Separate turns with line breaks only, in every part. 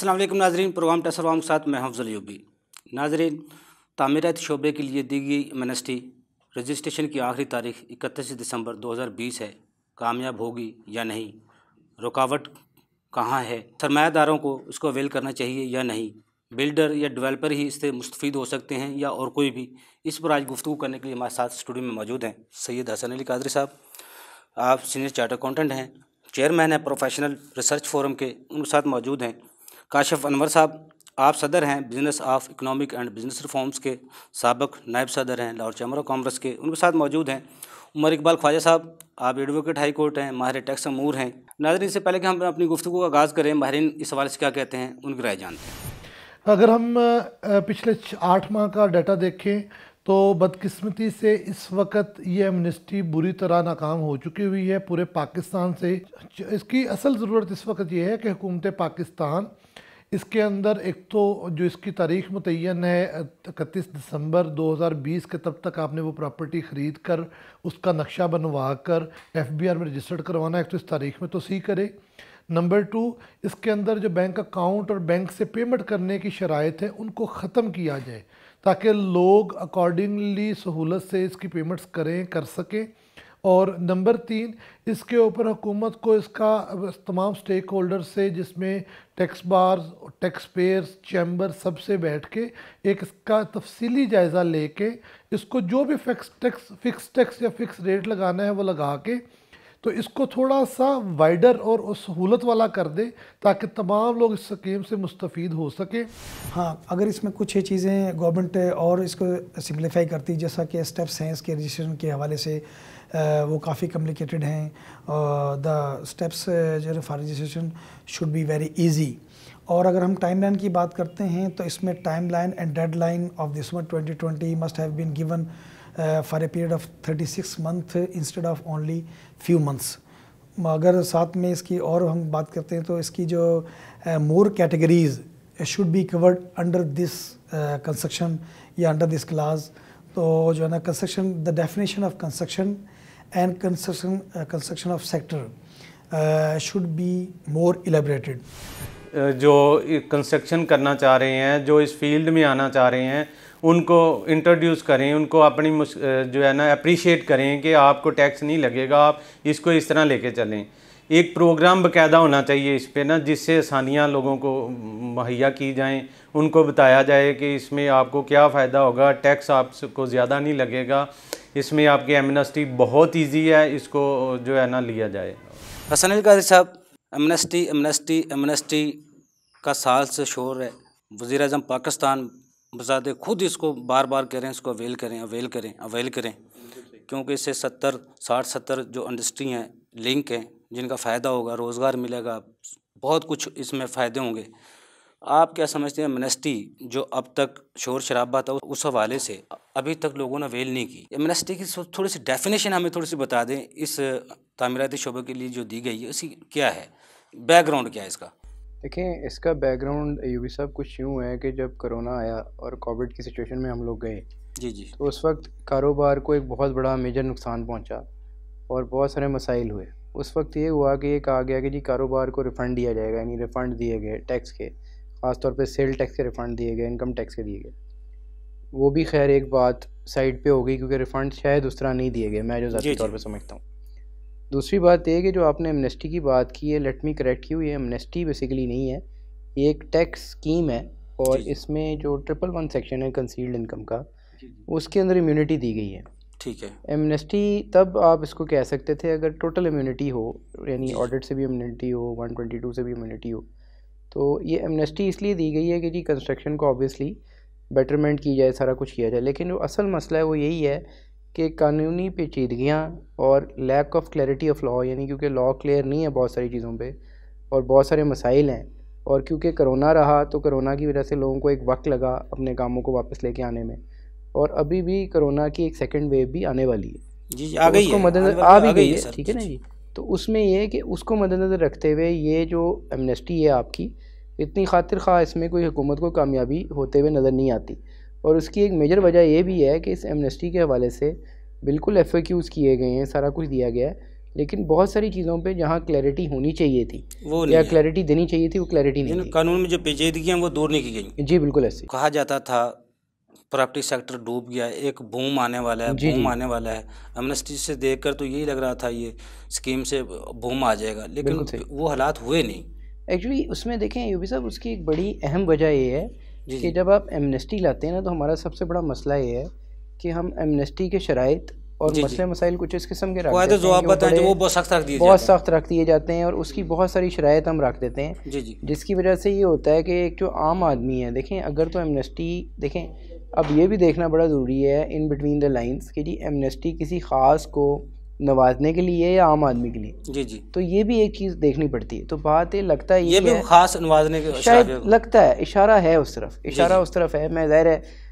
अस्सलाम वालेकुम नाजरीन, प्रोग्राम टेसरवाम के साथ मैं अफजल यूबी। नाजरीन, तामीराती शोबे के लिए दी गई एमनेस्टी रजिस्ट्रेशन की आखिरी तारीख 31 दिसंबर 2020 है। कामयाब होगी या नहीं, रुकावट कहाँ है, सरमायादारों को इसको अवेल करना चाहिए या नहीं, बिल्डर या डेवलपर ही इससे मुस्तफ़ीद हो सकते हैं या और कोई भी, इस पर आज गुफ्तगू करने के लिए हमारे साथ स्टूडियो में मौजूद हैं सैयद हसन अली कादरी साहब। आप सीनियर चार्टर अकाउंटेंट हैं, चेयरमैन हैं प्रोफेशनल रिसर्च फोरम के, उनके साथ मौजूद हैं काशिफ अनवर साहब। आप सदर हैं business of economic and business reforms के, साबिक नायब सदर हैं लाहौर चैम्बर ऑफ कॉमर्स के, उनके साथ मौजूद हैं उमर इकबाल ख्वाजा साहब। आप एडवोकेट हाई कोर्ट हैं, माहिर टैक्स अमूर हैं। नाज़रीन, इससे पहले कि हम अपनी गुफ्तगू का आगाज़ करें, माहिरीन इस हवाले से क्या कहते हैं, उनकी राय जानते हैं।
अगर हम पिछले 8 माह का डाटा देखें तो बदकिस्मती से इस वक्त ये एमनेस्टी बुरी तरह नाकाम हो चुकी हुई है पूरे पाकिस्तान से। इसकी असल ज़रूरत इस वक्त ये है कि हुकूमत पाकिस्तान इसके अंदर एक तो जो इसकी तारीख़ मुतय्यन है 31 दिसंबर 2020 के, तब तक आपने वो प्रॉपर्टी ख़रीद कर उसका नक्शा बनवा कर FBR में रजिस्टर्ड करवाना है, तो इस तारीख़ में तोसी करे। नंबर 2, इसके अंदर जो बैंक अकाउंट और बैंक से पेमेंट करने की शराइत है उनको ख़त्म किया जाए ताकि लोग अकॉर्डिंगली सहूलत से इसकी पेमेंट्स कर सकें। और नंबर 3, इसके ऊपर हुकूमत को इसका तमाम स्टेक होल्डर से, जिसमें tax bars, tax payers, chamber, सबसे बैठ के एक इसका तफसीली जायज़ा लेके इसको जो भी फिक्स टैक्स या फिक्स रेट लगाना है वो लगा के तो इसको थोड़ा सा वाइडर और सहूलत वाला कर दे ताकि तमाम लोग इस स्कीम से मुस्तफ़ीद हो सके।
हाँ, अगर इसमें कुछ चीज़ें गवर्नमेंट और इसको सिंप्लीफाई करती, जैसा कि स्टेप्स हैं इसके रजिस्ट्रेशन के हवाले से वो काफ़ी कॉम्प्लिकेटेड हैं। द स्टेप्स जो for registration should be very easy. और अगर हम टाइमलाइन की बात करते हैं तो इसमें timeline and deadline of December 2020 must have been given for a period of 36 month instead of only few months. अगर साथ में इसकी और हम बात करते हैं तो इसकी जो more categories should be covered under this construction या अंडर दिस क्लास। तो जो है ना, construction, the definition of construction and construction of sector should be more elaborated.
जो कंस्ट्रक्शन करना चाह रहे हैं, जो इस फील्ड में आना चाह रहे हैं, उनको इंट्रोड्यूस करें, उनको अपनी जो है ना अप्रिशिएट करें कि आपको टैक्स नहीं लगेगा, आप इसको इस तरह लेके चलें। एक प्रोग्राम बाकायदा होना चाहिए इस पे ना, जिससे आसानियाँ लोगों को मुहैया की जाएं, उनको बताया जाए कि इसमें आपको क्या फ़ायदा होगा, टैक्स आपको ज़्यादा नहीं लगेगा, इसमें आपकी एमनेस्टी बहुत ईजी है, इसको जो है ना लिया जाए।
हसन अली कादरी साहब, एमनेस्टी एमनेस्टी एमनेस्टी का साल से शोर है। वज़ीर आज़म पाकिस्तान बज़ाते खुद इसको बार बार कह रहे हैं, इसको अवेल करें अवेल करें अवेल करें, क्योंकि इससे 60-70 जो इंडस्ट्री हैं, लिंक हैं, जिनका फ़ायदा होगा, रोज़गार मिलेगा, बहुत कुछ इसमें फ़ायदे होंगे। आप क्या समझते हैं, एमनेस्टी जो अब तक शोर शराबा था उस हवाले से अभी तक लोगों ने अवेल नहीं की, एमनेस्टी की थोड़ी सी डेफिनेशन हमें थोड़ी सी बता दें, इस तामीराती शोबे के लिए जो दी गई है उसकी क्या है, बैकग्राउंड क्या है इसका?
देखें, इसका बैकग्राउंड यूबी साहब कुछ यूँ है कि जब कोरोना आया और कोविड की सिचुएशन में हम लोग गए
जी,
तो उस वक्त कारोबार को एक बहुत बड़ा मेजर नुकसान पहुंचा और बहुत सारे मसाइल हुए। उस वक्त ये हुआ कि ये कहा गया कि जी कारोबार को रिफ़ंड दिया जाएगा, यानी रिफ़ंड दिए गए टैक्स के, ख़ासतौर पे सेल टैक्स के रिफ़ंड दिए गए, इनकम टैक्स के दिए गए। वो भी खैर एक बात साइड पे हो गई क्योंकि रिफ़ंड शायद उस तरह नहीं दिए गए, मैं जो ज़ाती तौर पर समझता हूँ। दूसरी बात ये कि जो आपने एमनेस्टी की बात की है, लेट मी करेक्ट यू, ये एमनेस्टी बेसिकली नहीं है, ये एक टैक्स स्कीम है और इसमें जो 111 सेक्शन है कंसील्ड इनकम का, उसके अंदर इम्यूनिटी दी गई है।
ठीक है।
एमनेस्टी तब आप इसको कह सकते थे अगर टोटल इम्यूनिटी हो, यानी ऑडिट से भी इम्यूनिटी हो, 122 से भी इम्यूनिटी हो। तो ये एमनेस्टी इसलिए दी गई है कि जी कंस्ट्रक्शन को ऑब्वियसली बेटरमेंट की जाए, सारा कुछ किया जाए, लेकिन जो असल मसला है वो यही है कि कानूनी पेचीदगियाँ और lack of clarity of law, यानी क्योंकि लॉ क्लियर नहीं है बहुत सारी चीज़ों पे और बहुत सारे मसाइल हैं, और क्योंकि कोरोना रहा तो कोरोना की वजह से लोगों को एक वक्त लगा अपने कामों को वापस लेके आने में, और अभी भी कोरोना की एक सेकंड वेव भी आने वाली है
जी, आ गई है,
मद्देनजर आ भी गई है, ठीक है ना जी। तो उसमें ये है कि उसको मद्देनजर रखते हुए ये जो एमनेस्टी है आपकी, इतनी खातिर खा इसमें कोई हुकूमत को कामयाबी होते हुए नज़र नहीं आती। और उसकी एक मेजर वजह ये भी है कि इस एमनेस्टी के हवाले से बिल्कुल FAQs किए गए हैं, सारा कुछ दिया गया है, लेकिन बहुत सारी चीज़ों पे जहाँ क्लैरिटी होनी चाहिए थी
वो
या
नहीं
क्लैरिटी देनी चाहिए थी, वो क्लैरिटी नहीं
है। कानून में जो पेचीदगियाँ वो दूर नहीं की गई।
जी बिल्कुल ऐसे।
कहा जाता था प्रॉपर्टी सेक्टर डूब गया है, एक बूम आने वाला है,
जी
बूम
जी
आने वाला है। एमनेस्टी से देखकर तो यही लग रहा था ये स्कीम से बूम आ जाएगा, लेकिन
बिल्कुल सही।
वो हालात हुए नहीं।
एक्चुअली उसमें देखें यूबी साहब, उसकी एक बड़ी अहम वजह ये है
जी
कि
जी
जब आप एमनेस्टी लाते हैं ना, तो हमारा सबसे बड़ा मसला ये है कि हम एमनेस्टी के शराइत और
जी,
मसले मसाइल कुछ इस किस्म के रख
वायदे
देते
जो
हैं
आप
कि वो
बताएं जो
बड़े
वो बहुत सख्त रख दिए
बहुत
जाते हैं।
सख्त रख दिए जाते हैं और उसकी बहुत सारी शराइत हम रख देते हैं,
जी जी
जिसकी वजह से ये होता है कि एक जो आम आदमी है, देखें अगर तो एमनेस्टी देखें, अब ये भी देखना बड़ा ज़रूरी है इन बिटवीन द लाइंस कि जी एमनेस्टी किसी ख़ास को नवाजने के लिए या आम आदमी के लिए,
जी जी
तो ये भी एक चीज़ देखनी पड़ती है। तो बात ये लगता है
ये
ये
भी
है,
खास नवाजने के
शायद
शराफे-
लगता है इशारा है उस तरफ, इशारा
जी।
उस तरफ है। मैं ज़ाहिर है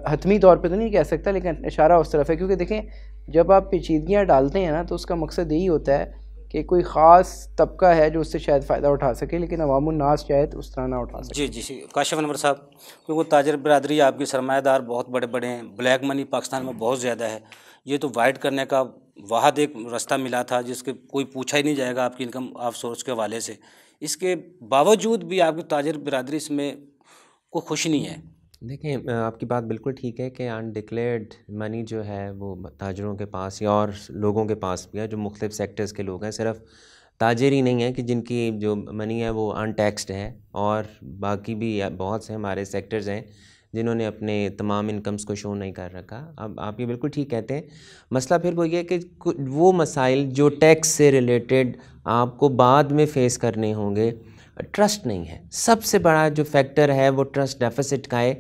हतमी तौर पे तो नहीं कह सकता, लेकिन इशारा उस तरफ है, क्योंकि देखें जब आप पेचीदगियाँ डालते हैं ना, तो उसका मकसद यही होता है कि कोई ख़ास तबका है जो उससे शायद फ़ायदा उठा सके, लेकिन अवामुन्नास शायद उस तरह ना उठा सके।
जी जी काशिफ अनवर साहब, क्योंकि ताजर बरदरी आपकी सरमायादार बहुत बड़े बड़े हैं, ब्लैक मनी पाकिस्तान में बहुत ज़्यादा है, ये तो वाइट करने का वाहद एक रास्ता मिला था जिसके कोई पूछा ही नहीं जाएगा आपकी इनकम आप सोर्स के हवाले से। इसके बावजूद भी आपकी ताजर बरदरी इसमें कोई खुश नहीं है।
देखें आपकी बात बिल्कुल ठीक है कि अनडिक्लेयर्ड मनी जो है वो ताजरों के पास या और लोगों के पास भी है, जो मुख्तलिफ सेक्टर्स के लोग हैं। सिर्फ ताजर ही नहीं है कि जिनकी जो मनी है वो अनटैक्सड है, और बाकी भी बहुत से हमारे सेक्टर्स हैं जिन्होंने अपने तमाम इनकम्स को शो नहीं कर रखा। अब आप ये बिल्कुल ठीक कहते हैं। मसला फिर वो ये कि वो मसाइल जो टैक्स से रिलेटेड आपको बाद में फ़ेस करने होंगे, ट्रस्ट नहीं है। सबसे बड़ा जो फैक्टर है वो ट्रस्ट डेफिसिट का है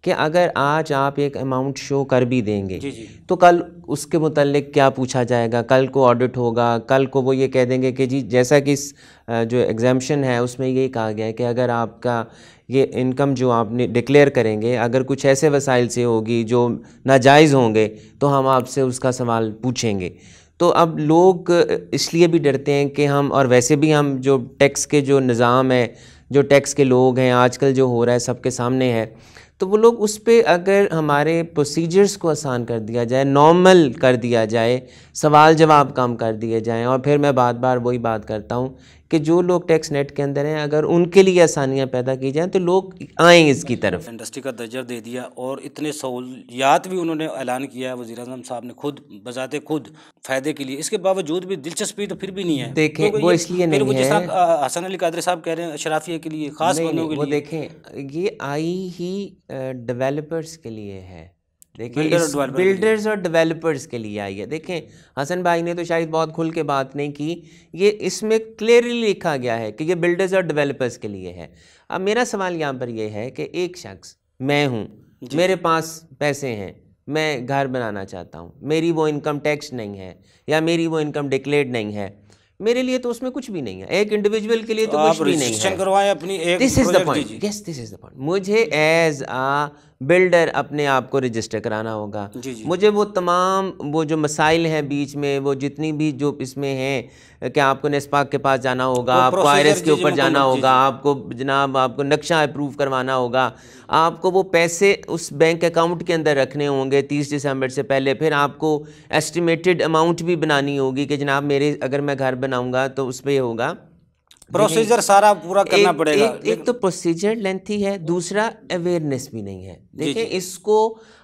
कि अगर आज आप एक अमाउंट शो कर भी देंगे
जी जी
तो कल उसके मुतल्लिक क्या पूछा जाएगा, कल को ऑडिट होगा, कल को वो ये कह देंगे कि जी जैसा कि इस जो एग्जाम्शन है उसमें ये कहा गया है कि अगर आपका ये इनकम जो आपने डिक्लेयर करेंगे अगर कुछ ऐसे वसाइल से होगी जो नाजायज़ होंगे तो हम आपसे उसका सवाल पूछेंगे। तो अब लोग इसलिए भी डरते हैं कि हम, और वैसे भी हम जो टैक्स के जो निज़ाम है, जो टैक्स के लोग हैं, आजकल जो हो रहा है सबके सामने है, तो वो लोग उस पर अगर हमारे प्रोसीजर्स को आसान कर दिया जाए, नॉर्मल कर दिया जाए, सवाल जवाब कम कर दिए जाएं, और फिर मैं बार बार वही बात करता हूँ कि जो लोग टैक्स नेट के अंदर हैं अगर उनके लिए आसानियाँ पैदा की जाएँ तो लोग आएँ इसकी तरफ।
इंडस्ट्री का दर्जा दे दिया और इतने सहूलियात भी उन्होंने ऐलान किया है वज़ीर-ए-आज़म साहब ने खुद बजाते खुद फ़ायदे के लिए। इसके बावजूद भी दिलचस्पी तो फिर भी नहीं है।
देखें
तो
वो इसलिए नहीं
जिस
है,
तरह हसन अली कादरी साहब कह रहे हैं शराफिया के लिए, खास बंदों के
वो
लिए।
देखें ये आई ही डेवलपर्स के लिए है। देखिए
बिल्डर और डेवलपर के लिए।
बिल्डर्स और डेवलपर्स के लिए आई है। देखें हसन भाई ने तो शायद बहुत खुल के बात नहीं की, ये इसमें क्लियरली लिखा गया है कि ये बिल्डर्स और डेवलपर्स के लिए है। अब मेरा सवाल यहाँ पर यह है कि एक शख्स, मैं हूँ, मेरे पास पैसे हैं, मैं घर बनाना चाहता हूँ, मेरी वो इनकम टैक्स नहीं है या मेरी वो इनकम डिक्लेयर्ड नहीं है, मेरे लिए तो उसमें कुछ भी नहीं है। एक इंडिविजुअल के लिए तो
आप
कुछ भी नहीं
रजिस्ट्रेशन
है।
करवाएं अपनी एक
this is the
project
point,
दीजिए।
Yes this is the point. मुझे एज आ बिल्डर अपने आप को रजिस्टर कराना होगा।
जी जी
मुझे वो तमाम वो जो मसाइल हैं बीच में, वो जितनी भी जो इसमें हैं कि आपको नेस्पाक के पास जाना होगा,
वो
आपको
प्रोसीजर
आईआरएस के
जी, जी,
ऊपर जाना
मुकम्मल, जी,
होगा,
जी।
आपको जनाब आपको नक्शा अप्रूव करवाना होगा, आपको वो पैसे उस बैंक अकाउंट के अंदर रखने होंगे 30 दिसंबर से पहले, फिर आपको एस्टिमेटेड अमाउंट भी बनानी होगी कि जनाब मेरे अगर मैं घर बनाऊँगा तो उस पर ये होगा।
प्रोसीजर सारा पूरा करना पड़ेगा।
एक तो प्रोसीजर लेंथी है, दूसरा अवेयरनेस भी नहीं है।
जी,
देखिए
जी।
इसको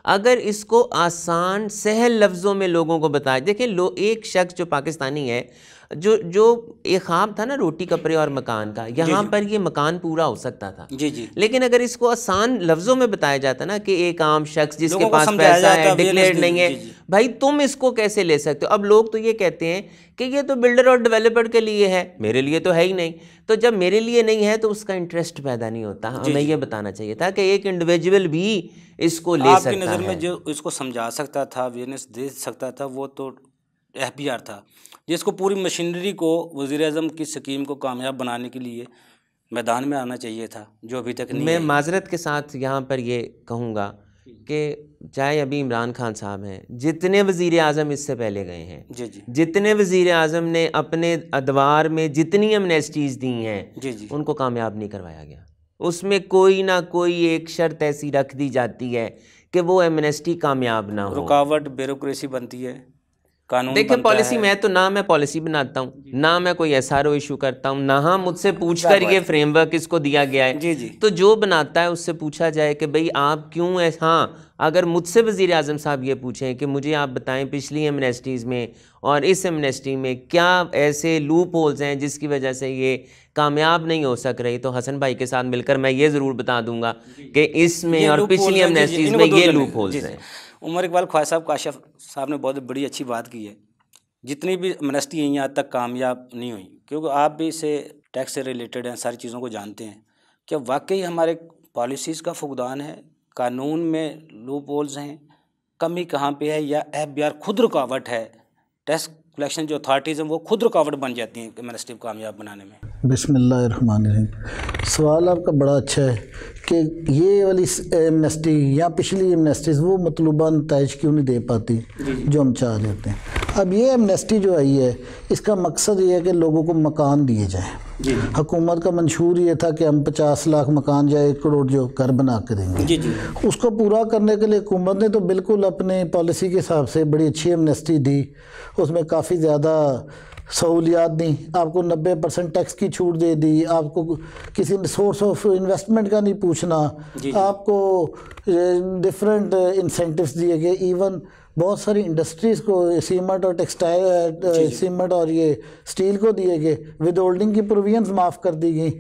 अगर इसको आसान सहल लफ्ज़ों में लोगों को बताया, देखिए एक शख्स जो पाकिस्तानी है, जो एक ख्वाब था ना रोटी कपड़े और मकान का, यहाँ पर ये मकान पूरा हो सकता था।
जी जी
लेकिन अगर इसको आसान लफ्ज़ों में बताया जाता ना कि एक आम शख्स जिसके
लोगों को
पास
समझाया
पैसा
जाता,
है, डिक्लेयर्ड
awareness
नहीं है,
जी, जी।
भाई तुम इसको कैसे ले सकते हो। अब लोग तो ये कहते हैं कि ये तो बिल्डर और डेवलपर के लिए है, मेरे लिए तो है ही नहीं। तो जब मेरे लिए नहीं है तो उसका इंटरेस्ट पैदा नहीं होता। हमें ये बताना चाहिए था कि एक इंडिविजुअल भी इसको ले सकता है।
आपकी नज़र में जो इसको समझा सकता था, अवेयरनेस दे सकता था, वो तो FBR था, जिसको पूरी मशीनरी को वज़ीर-ए-आज़म की स्कीम को कामयाब बनाने के लिए मैदान में आना चाहिए था, जो अभी तक नहीं
मैं
है।
माजरत के साथ यहाँ पर ये कहूँगा कि चाहे अभी इमरान खान साहब हैं, जितने वज़ीर आज़म इससे पहले गए हैं,
जी जी
जितने वज़ीर आज़म ने अपने अदवार में जितनी एमनेस्टीज़ दी हैं,
जी जी
उनको कामयाब नहीं करवाया गया। उसमें कोई ना कोई एक शर्त ऐसी रख दी जाती है कि वो एमनेस्टी कामयाब ना हो।
रुकावट ब्यूरोक्रेसी बनती है। कानून
देखिए
बनता
पॉलिसी,
है।
मैं तो ना मैं पॉलिसी बनाता हूँ, ना मैं कोई SRO इशू करता हूँ, ना हम मुझसे पूछ कर ये फ्रेमवर्क इसको दिया गया है।
जी जी।
तो जो बनाता है उससे पूछा जाए कि भाई आप क्यों ऐसा, हाँ अगर मुझसे वज़ीर आज़म साहब ये पूछें कि मुझे आप बताएं पिछली एमनेस्टीज़ में और इस एमनेस्टी में क्या ऐसे लूप होल्स हैं जिसकी वजह से ये कामयाब नहीं हो सक रही, तो हसन भाई के साथ मिलकर मैं ये ज़रूर बता दूंगा कि इसमें और पिछली एमनेस्टीज़ में ये लूप होल्स हैं।
उमर इकबाल ख्वाजा साहब, काशिफ साहब ने बहुत बड़ी अच्छी बात की है। जितनी भी एमनेस्टी हैं यहाँ तक कामयाब नहीं हुई, क्योंकि आप भी इसे टैक्स से रिलेटेड हैं, सारी चीज़ों को जानते हैं। क्या वाकई हमारे पॉलिसीज़ का फुकदान है, कानून में लूप होल्स हैं, कमी कहाँ पे है, या FBI खुद रुकावट है, टैक्स कलेक्शन जो अथॉरिटीज़ हैं वो खुद रुकावट बन जाती हैं एमनेस्टी को कामयाब बनाने में?
बिस्मिल्लाहिर्रहमानिर्रहीम। सवाल आपका बड़ा अच्छा है कि ये वाली एमनेस्टी या पिछली एमनेस्टीज़ वो मतलूबा नताइज क्यों नहीं दे पाती जो हम चाह रहे होते हैं। अब ये एमनेस्टी जो आई है इसका मकसद ये है कि लोगों को मकान दिए जाए। हुकूमत का मंशूर ये था कि हम 50 लाख मकान या 1 करोड़ जो घर बना के देंगे। उसको पूरा करने के लिए हुकूमत ने तो बिल्कुल अपने पॉलिसी के हिसाब से बड़ी अच्छी एमनेस्टी दी, उसमें काफ़ी ज़्यादा सहूलियात दी, आपको 90% टैक्स की छूट दे दी, आपको किसी सोर्स ऑफ इन्वेस्टमेंट का नहीं पूछना, आपको डिफरेंट इंसेंटिव्स दिए गए। इवन बहुत सारी इंडस्ट्रीज़ को सीमेंट और टेक्सटाइल, सीमेंट और ये स्टील को दिए गए, विद होल्डिंग की प्रोविजंस माफ़ कर दी गई।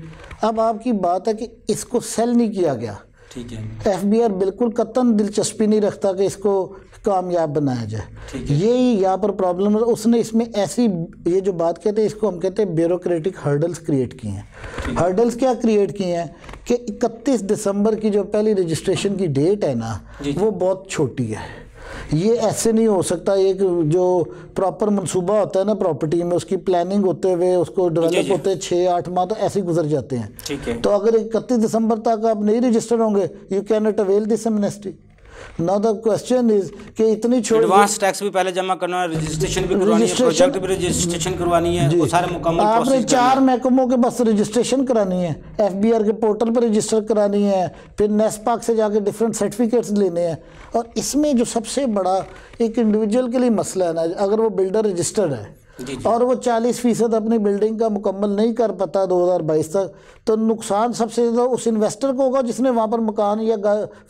अब आपकी बात है कि इसको सेल नहीं किया गया।
ठीक है।
FBI बिल्कुल कतन दिलचस्पी नहीं रखता कि इसको कामयाब बनाया जाए। यही यहाँ पर प्रॉब्लम है। उसने इसमें ऐसी ये जो बात कहते हैं इसको हम कहते हैं ब्यूरोक्रेटिक हर्डल्स क्रिएट किए हैं। हर्डल्स क्या क्रिएट किए हैं कि 31 दिसंबर की जो पहली रजिस्ट्रेशन की डेट है ना वो बहुत छोटी है। ये ऐसे नहीं हो सकता। एक जो प्रॉपर मंसूबा होता है ना प्रॉपर्टी में, उसकी प्लानिंग होते हुए उसको डेवलप होते हैं 6-8 माह तो ऐसे ही गुजर जाते हैं।
ठीक है।
तो अगर 31 दिसंबर तक आप नहीं रजिस्टर होंगे, you can not avail this amnesty. Now the question is कि इतनी छोटी
एडवांस टैक्स भी पहले जमा करना है, रजिस्ट्रेशन भी करवानी है, प्रोजेक्ट भी रजिस्ट्रेशन करवानी है, वो सारे मुकम्मल
आपने 4 महकमों के बस रजिस्ट्रेशन करानी है, FBI के पोर्टल पर रजिस्टर करानी है, फिर नेस्पाक से जाके डिफरेंट सर्टिफिकेट्स लेने हैं। और इसमें जो सबसे बड़ा एक इंडिविजुअल के लिए मसला है ना, अगर वो बिल्डर रजिस्टर्ड है और वो 40% अपनी बिल्डिंग का मुकम्मल नहीं कर पाता 2022 तक, तो नुकसान सबसे ज़्यादा उस इन्वेस्टर को होगा जिसने वहाँ पर मकान या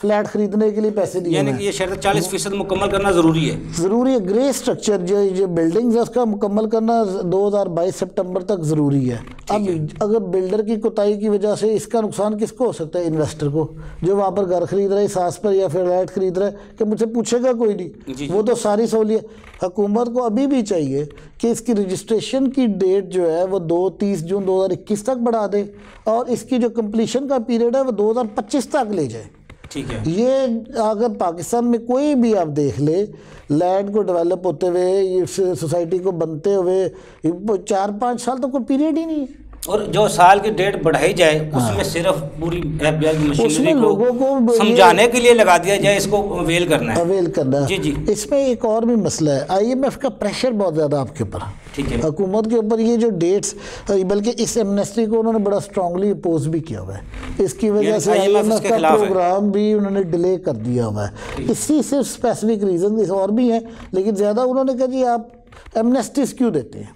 फ्लैट खरीदने के लिए पैसे दिए।
यानी कि ये शर्त 40% मुकम्मल करना ज़रूरी है।
ज़रूरी है। ग्रे स्ट्रक्चर जो बिल्डिंग्स है उसका मुकम्मल करना 2022 सितंबर तक ज़रूरी है। अब अगर बिल्डर की कोताही की वजह से इसका नुकसान किसको हो सकता है? इन्वेस्टर को, जो वहाँ पर घर खरीद रहा है सास पर या फिर फ्लैट खरीद रहा है, कि मुझसे पूछेगा कोई नहीं। वो तो सारी सहूलियत हुकूमत को अभी भी चाहिए कि इसकी रजिस्ट्रेशन की डेट जो है वो 30 जून 2021 तक बढ़ा दे और इसकी जो कंप्लीशन का पीरियड है वो 2025 तक ले जाए।
ठीक है।
ये अगर पाकिस्तान में कोई भी आप देख ले, लैंड को डेवलप होते हुए, सोसाइटी को बनते हुए 4-5 साल तो कोई पीरियड ही नहीं है।
और जो साल की डेट बढ़ाई जाए उसमें सिर्फ पूरी FBI की मशीनरी को समझाने के लिए लगा दिया जाए, इसको अवेल करना है।
अवेल करना है।
जी जी।
इसमें एक और भी मसला है, IMF का प्रेशर बहुत ज़्यादा आपके ऊपर,
ठीक है,
हुकूमत के ऊपर। ये जो डेट्स, बल्कि इस एमनेस्टी को उन्होंने बड़ा स्ट्रांगली अपोज भी किया हुआ है। इसकी वजह से IMF का प्रोग्राम भी उन्होंने डिले कर दिया हुआ है। इसी सिर्फ स्पेसिफिक रीज़न और भी हैं, लेकिन ज़्यादा उन्होंने कहा जी आप एमनेस्टीज क्यों देते हैं।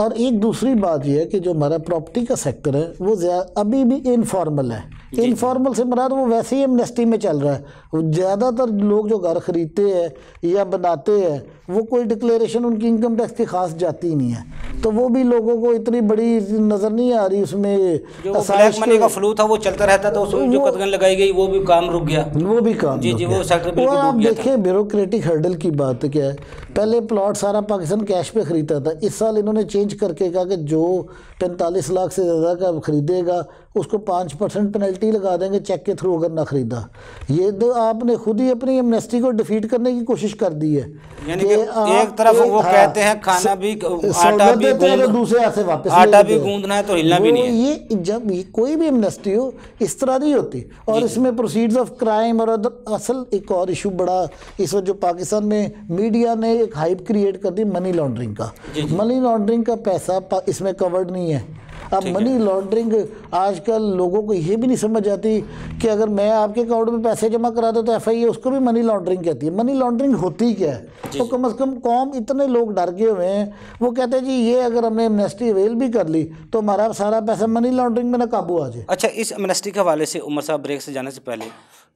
और एक दूसरी बात यह है कि जो हमारा प्रॉपर्टी का सेक्टर है वो अभी भी इनफॉर्मल है। इनफॉर्मल से मराद वो वैसे ही एमनेस्टी में चल रहा है। ज़्यादातर लोग जो घर ख़रीदते हैं या बनाते हैं वो कोई डिक्लेरेशन उनकी इनकम टैक्स की खास जाती नहीं है, तो वो भी लोगों को इतनी बड़ी नज़र नहीं आ रही। उसमें
जो ब्लैक मनी का फ्लो था वो चलता रहता था, उसमें जो कदगन लगाई गई वो भी काम रुक गया।
वो भी काम
जी जी, वो सेक्टर बिल्कुल
आप
रुक गया था।
देखिए ब्यूरोक्रेटिक हर्डल की बात क्या है। पहले प्लॉट सारा पाकिस्तान कैश पे खरीदता था, इस साल इन्होंने चेंज करके कहा कि जो 45 लाख से ज़्यादा का खरीदेगा उसको 5% पेनल्टी लगा देंगे चेक के थ्रू अगर ना खरीदा। ये तो आपने खुद ही अपनी एमनेस्टी को डिफीट करने की कोशिश कर दी है।
यानी कि एक तरफ वो कहते हैं खाना भी, आटा भी
दूसरे हाथ से वापस,
आटा भी गूंदना है तो हिलना भी नहीं है।
ये जब कोई भी एमनेस्टी हो इस तरह नहीं होती। और इसमें प्रोसीड्स ऑफ क्राइम और असल एक और इशू बड़ा इस वक्त जो पाकिस्तान में मीडिया ने एक हाइप क्रिएट कर दी मनी लॉन्ड्रिंग का। मनी लॉन्ड्रिंग का पैसा इसमें कवर्ड नहीं है। अब मनी लॉन्ड्रिंग आजकल लोगों को ये भी नहीं समझ आती कि अगर मैं आपके अकाउंट में पैसे जमा करा दूँ तो FIA उसको भी मनी लॉन्ड्रिंग कहती है। मनी लॉन्ड्रिंग होती क्या है? तो कम से कम कौम इतने लोग डर गए हुए हैं, वो कहते हैं जी ये अगर हमने एमनेस्टी अवेल भी कर ली तो हमारा सारा पैसा मनी लॉन्ड्रिंग में ना काबू आ जाए।
अच्छा, इस एमनेस्टी के हवाले से उमर साहब ब्रेक से जाने से पहले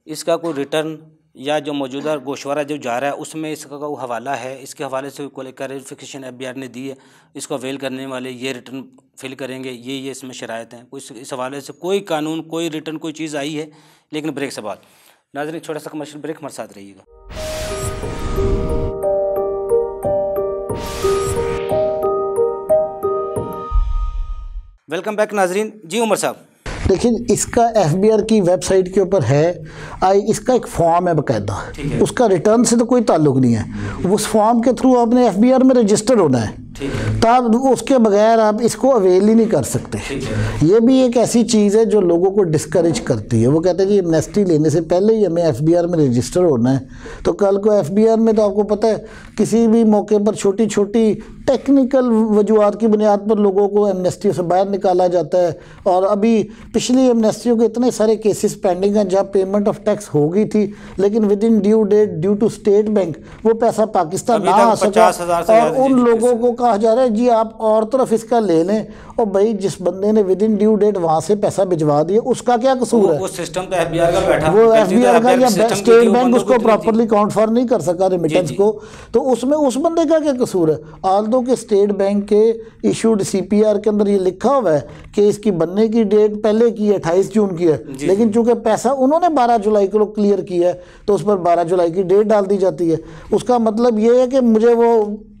इसका कोई रिटर्न या जो मौजूदा गोशवारा जो जा रहा है उसमें इसका कोई हवाला है? इसके हवाले से कोई क्लैरिफिकेशन FBI ने दी है, इसको अवेल करने वाले ये रिटर्न फिल करेंगे, ये इसमें शराइत हैं? कोई इस हवाले से कोई कानून, कोई रिटर्न, कोई चीज़ आई है? लेकिन ब्रेक से बाद नाज़रीन छोटा सा कमर्शियल ब्रेक, हमारे साथ रहिएगा। वेलकम बैक नाज़रीन। जी उमर साहब,
लेकिन इसका FBR की वेबसाइट के ऊपर है, इसका एक फॉर्म है बाकायदा, उसका रिटर्न से तो कोई ताल्लुक नहीं है। उस फॉर्म के थ्रू आपने FBR में रजिस्टर होना है, तब उसके बगैर आप इसको अवेल ही नहीं कर सकते। ये भी एक ऐसी चीज़ है जो लोगों को डिस्करेज करती है। वो कहते हैं कि एमनेस्टी लेने से पहले ही हमें FBR में रजिस्टर होना है। तो कल को FBR में तो आपको पता है किसी भी मौके पर छोटी छोटी टेक्निकल वजूहात की बुनियाद पर लोगों को एमनेस्टियों से बाहर निकाला जाता है। और अभी पिछली एमनेस्टियों के इतने सारे केसेस पेंडिंग हैं जहाँ पेमेंट ऑफ टैक्स हो गई थी, लेकिन within due date due to state bank वो पैसा पाकिस्तान ना आ सका। और उन लोगों को कहा जा रहा है जी आप और तरफ इसका ले लें, और भाई जिस बंदे ने विद इन ड्यू डेट वहाँ से पैसा भिजवा दिया उसका क्या कसूर है?
वो सिस्टम तो FBR का बैठा,
वो FBR का या स्टेट बैंक उसको प्रॉपरली काउंट फॉर नहीं कर सका रेमिटेंस को, तो उसमें उस बंदे का क्या कसूर है? आल्दो के स्टेट बैंक के इशूड CPR के अंदर ये लिखा हुआ है कि इसकी बनने की डेट पहले की 28 जून की है, लेकिन चूंकि पैसा उन्होंने 12 जुलाई को क्लियर किया है तो उस पर 12 जुलाई की डेट डाल दी जाती है। उसका मतलब ये है कि मुझे वो,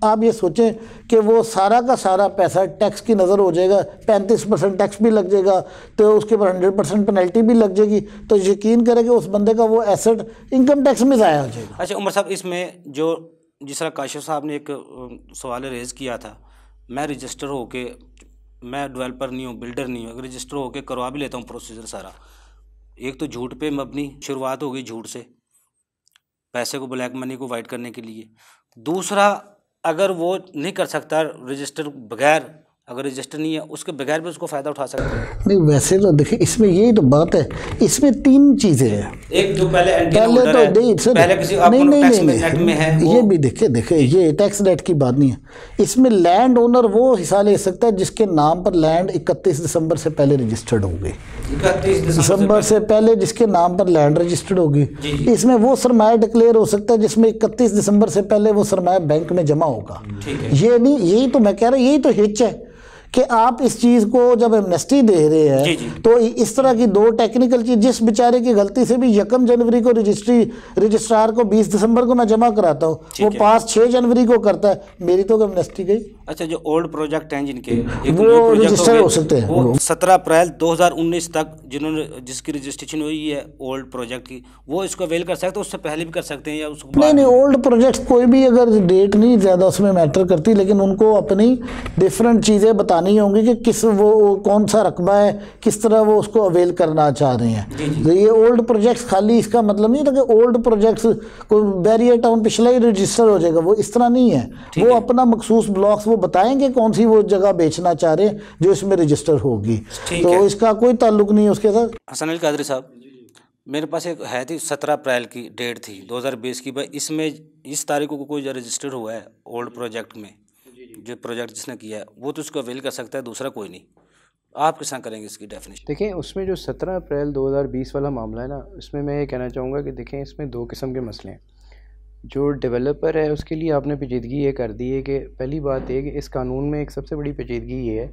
आप ये सोचें कि वो सारा का सारा पैसा टैक्स की नज़र हो जाएगा, 35% टैक्स भी लग जाएगा, तो उसके ऊपर 100% पेनल्टी भी लग जाएगी, तो यकीन करें कि उस बंदे का वो एसेट इनकम टैक्स में ज़ाया हो जाएगा।
अच्छा उमर साहब, इसमें जो जिस तरह काशिफ साहब ने एक सवाल रेज़ किया था, मैं रजिस्टर होके, मैं डेवलपर नहीं हूँ, बिल्डर नहीं हूँ, अगर रजिस्टर होके करवा भी लेता हूँ प्रोसीजर सारा, एक तो झूठ पे मबनी शुरुआत हो गई, झूठ से पैसे को, ब्लैक मनी को वाइट करने के लिए। दूसरा, अगर वो नहीं कर सकता रजिस्टर बगैर, अगर रजिस्टर नहीं है उसके बगैर भी उसको फ़ायदा उठा सकते हैं?
नहीं, वैसे तो देखिए इसमें यही तो बात है, इसमें 3 चीज़ें हैं।
एक जो पहले
तो नहीं सर, नहीं, ये भी देखिए ये टैक्स नेट की बात नहीं है। इसमें लैंड ओनर वो हिस्सा ले सकता है जिसके नाम पर लैंड 31 दिसंबर से पहले रजिस्टर्ड होगी, 31 दिसंबर से पहले जिसके नाम पर लैंड रजिस्टर्ड होगी। इसमें वो सरमाया डिक्लेयर हो सकता है जिसमें 31 दिसंबर से पहले वो सरमाया बैंक में जमा होगा। ये नहीं, यही तो मैं कह रहा हूँ, यही तो हिच है कि आप इस चीज़ को जब एमनेस्टी दे रहे हैं तो इस तरह की 2 टेक्निकल चीज़, जिस बेचारे की गलती से भी 1 जनवरी को रजिस्ट्रार को 20 दिसंबर को मैं जमा कराता हूँ, वो पास 6 जनवरी को करता है, मेरी तो एमनेस्टी गई।
अच्छा, जो ओल्ड प्रोजेक्ट हैं जिनके
वो रजिस्टर हो सकते हैं,
वो 17 अप्रैल 2019 तक जिन्होंने जिसकी रजिस्ट्रेशन हुई है ओल्ड प्रोजेक्ट की, वो इसको अवेल कर सकते हैं? उससे पहले भी कर सकते हैं या उसको?
नहीं, ओल्ड प्रोजेक्ट कोई भी अगर डेट नहीं ज़्यादा उसमें मैटर करती, लेकिन उनको अपनी डिफरेंट चीज़ें बतानी होंगी कि किस वो कौन सा रकबा है, किस तरह वो उसको अवेल करना चाह रहे हैं। ये ओल्ड प्रोजेक्ट्स खाली इसका मतलब नहीं था कि ओल्ड प्रोजेक्ट्स कोई बैरियर टाउन पिछला ही रजिस्टर हो जाएगा, वो इस तरह नहीं है। वो अपना मखसूस ब्लॉक्स वो बताएंगे कौन सी वो जगह बेचना चाह रहे हैं जो इसमें रजिस्टर होगी, तो इसका कोई ताल्लुक नहीं है उसके साथ।
हसन अली कादरी साहब, मेरे पास एक है थी 17 अप्रैल की डेट थी 2020 की, भाई इसमें इस तारीख को कोई जो रजिस्टर हुआ है ओल्ड प्रोजेक्ट में, जो प्रोजेक्ट जिसने किया है वो तो उसको अवेल कर सकता है, दूसरा कोई नहीं। आप किस तरह करेंगे इसकी डेफिनेशन?
देखें, उसमें जो 17 अप्रैल 2020 वाला मामला है ना, इसमें मैं ये कहना चाहूँगा कि देखें इसमें 2 किस्म के मसले हैं। जो डेवलपर है उसके लिए आपने पेचीदगी ये कर दी है कि पहली बात ये कि इस कानून में एक सबसे बड़ी पेचीदगी ये है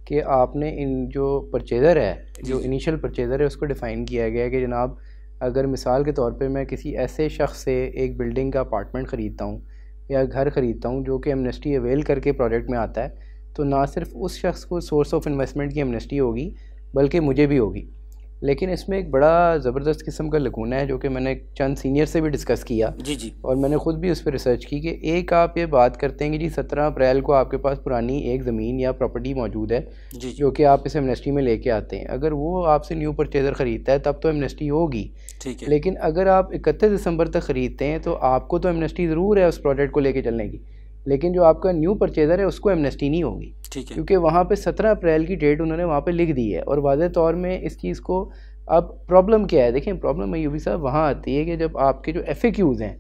कि आपने इन जो परचेज़र है, जो इनिशियल परचेज़र है, उसको डिफ़ाइन किया गया है कि जनाब अगर मिसाल के तौर पे मैं किसी ऐसे शख्स से एक बिल्डिंग का अपार्टमेंट ख़रीदता हूँ या घर ख़रीदता हूँ जो कि एमनेस्टी अवेल करके प्रोजेक्ट में आता है, तो ना सिर्फ उस शख्स को सोर्स ऑफ इन्वेस्टमेंट की एमनेस्टी होगी बल्कि मुझे भी होगी। लेकिन इसमें एक बड़ा ज़बरदस्त किस्म का लकूना है जो कि मैंने चंद सीनियर से भी डिस्कस किया जी, और मैंने ख़ुद भी उस पर रिसर्च की कि एक आप ये बात करते हैं कि जी 17 अप्रैल को आपके पास पुरानी एक ज़मीन या प्रॉपर्टी मौजूद है जो कि आप इस एमनेस्टी में लेके आते हैं, अगर वो आपसे न्यू परचेज़र ख़रीदता है तब तो एमनेस्टी होगी, ठीक है। लेकिन अगर आप 31 दिसंबर तक ख़रीदते हैं तो आपको तो एमनेस्टी ज़रूर है उस प्रोजेक्ट को लेके चलने की, लेकिन जो आपका न्यू परचेज़र है उसको एमनेस्टी नहीं होगी,
ठीक है,
क्योंकि वहाँ पे 17 अप्रैल की डेट उन्होंने वहाँ पे लिख दी है। और वाज़ेह तौर में इस चीज़ को, अब प्रॉब्लम क्या है, देखें प्रॉब्लम अयूबी साहब वहाँ आती है कि जब आपके जो FAQs हैं,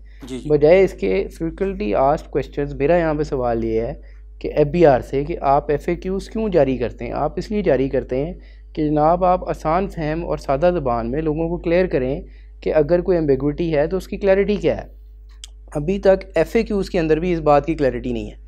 बजाय इसके फ्रिक्वेंटली आस्क्ड क्वेश्चंस, मेरा यहाँ पे सवाल ये है कि FBR से कि आप FAQs क्यों जारी करते हैं? आप इसलिए जारी करते हैं कि जनाब आप आसान फहम और सादा ज़बान में लोगों को क्लियर करें कि अगर कोई एम्बिग्विटी है तो उसकी क्लैरिटी क्या है। अभी तक FAQs के अंदर भी इस बात की क्लैरिटी नहीं है।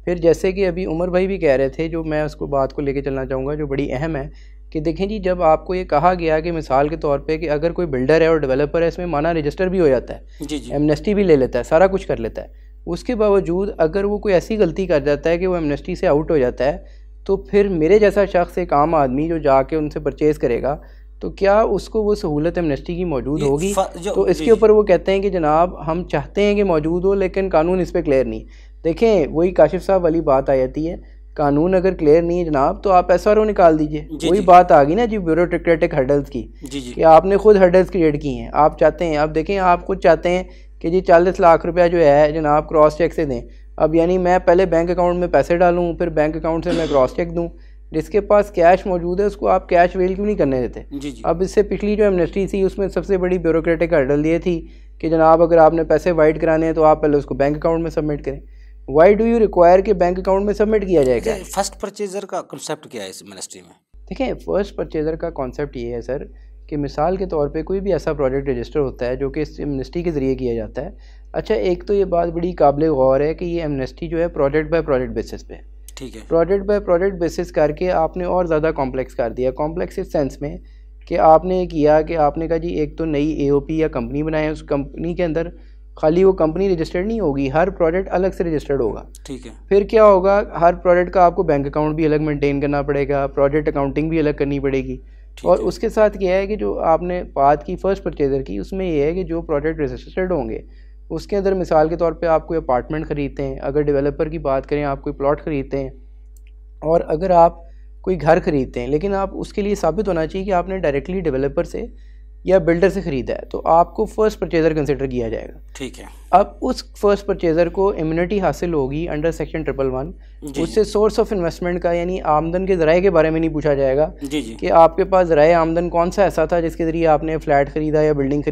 फिर जैसे कि अभी उमर भाई भी कह रहे थे, जो मैं उसको बात को लेके चलना चाहूँगा जो बड़ी अहम है, कि देखें जी, जब आपको ये कहा गया कि मिसाल के तौर पे कि अगर कोई बिल्डर है और डेवलपर है, इसमें माना रजिस्टर भी हो जाता है, एमनेस्टी भी ले लेता है, सारा कुछ कर लेता है, उसके बावजूद अगर वो कोई ऐसी गलती कर जाता है कि वो एमनेस्टी से आउट हो जाता है, तो फिर मेरे जैसा शख्स, एक आम आदमी जो जाके उनसे परचेज़ करेगा, तो क्या उसको वो सहूलत एमनेस्टी की मौजूद होगी? तो इसके ऊपर वो कहते हैं कि जनाब हम चाहते हैं कि मौजूद हो, लेकिन कानून इस पर क्लियर नहीं। देखें, वही काशिफ साहब वाली बात आ जाती है, कानून अगर क्लियर नहीं है जनाब तो आप SRO निकाल दीजिए। वही बात आ गई ना जी, ब्यूरोक्रेटिक हर्डल्स की, कि आपने खुद हर्डल्स क्रिएट की हैं। आप चाहते हैं, आप देखें, आप खुद चाहते हैं कि जी 40 लाख रुपया जो है जनाब क्रॉस चेक से दें। अब यानी मैं पहले बैंक अकाउंट में पैसे डालूँ, फिर बैंक अकाउंट से मैं क्रॉस चेक दूँ। जिसके पास कैश मौजूद है उसको आप कैश वेल क्यों नहीं करने देते? अब इससे पिछली जो एमनेस्टी थी उसमें सबसे बड़ी ब्यूरोक्रेटिक हर्डल ये थी कि जनाब अगर आपने पैसे वाइड कराने हैं तो आप पहले उसको बैंक अकाउंट में सबमिट करें। वाई डू यू रिक्वायर कि बैंक अकाउंट में सबमिट किया जाएगा?
फर्स्ट परचेजर का कॉन्सेप्ट क्या है इस मिनिस्ट्री में?
देखें, फर्स्ट परचेजर का कॉन्सेप्ट ये है सर कि मिसाल के तौर पे कोई भी ऐसा प्रोजेक्ट रजिस्टर होता है जो कि इस एमनेस्टी के ज़रिए किया जाता है। अच्छा, एक तो ये बात बड़ी काबिल गौर है कि ये एमनेस्टी जो है प्रोजेक्ट बाय प्रोजेक्ट बेसिस पे,
ठीक है,
प्रोजेक्ट बाय प्रोजेक्ट बेसिस करके आपने और ज़्यादा कॉम्प्लेक्स कर दिया। कॉम्प्लेक्स इस सेंस में कि आपने किया कि आपने कहा जी एक तो नई AOP या कंपनी बनाए, उस कंपनी के अंदर खाली वो कंपनी रजिस्टर्ड नहीं होगी, हर प्रोजेक्ट अलग से रजिस्टर्ड होगा,
ठीक है।
फिर क्या होगा, हर प्रोजेक्ट का आपको बैंक अकाउंट भी अलग मेंटेन करना पड़ेगा, प्रोजेक्ट अकाउंटिंग भी अलग करनी पड़ेगी। और उसके साथ क्या है कि जो आपने बात की फर्स्ट परचेज़र की, उसमें ये है कि जो प्रोजेक्ट रजिस्टर्ड होंगे उसके अंदर मिसाल के तौर पे आप कोई अपार्टमेंट ख़रीदते हैं, अगर डेवलपर की बात करें आप कोई प्लॉट ख़रीदते हैं, और अगर आप कोई घर ख़रीदते हैं, लेकिन आप उसके लिए साबित होना चाहिए कि आपने डायरेक्टली डेवलपर से या बिल्डर से ख़रीदा है, तो आपको फ़र्स्ट परचेज़र कंसिडर किया जाएगा,
ठीक है।
अब उस फर्स्ट परचेज़र को इम्यूनिटी हासिल होगी अंडर सेक्शन 111। उससे सोर्स ऑफ इन्वेस्टमेंट का यानी आमदन के ज़राए के बारे में नहीं पूछा जाएगा कि आपके पास ज़राए आमदन कौन सा ऐसा था जिसके ज़रिए आपने फ्लैट ख़रीदा या बिल्डिंग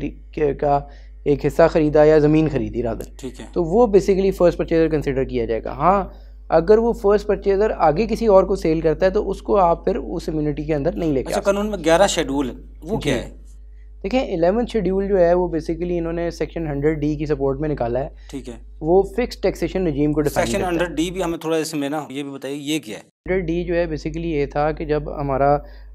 का एक हिस्सा ख़रीदा या ज़मीन ख़रीदी रादर,
ठीक है।
तो वो बेसिकली फ़र्स्ट परचेज़र कंसिडर किया जाएगा। हाँ, अगर वो फर्स्ट परचेज़र आगे किसी और को सेल करता है तो उसको आप फिर उस इम्यूनिटी के अंदर नहीं लेके।
अच्छा, कानून में 11 शेड्यूल वो क्या है?
देखिए, 11th शेड्यूल जो है वो बेसिकली इन्होंने सेक्शन 100D की सपोर्ट में निकाला है,
ठीक है।
वो फिक्स टैक्सेशन रजीम को डिफाइन
सेक्शन 100D भी हमें थोड़ा इसमें ना ये भी बताइए, ये क्या है?
100D जो है बेसिकली ये था कि जब हमारा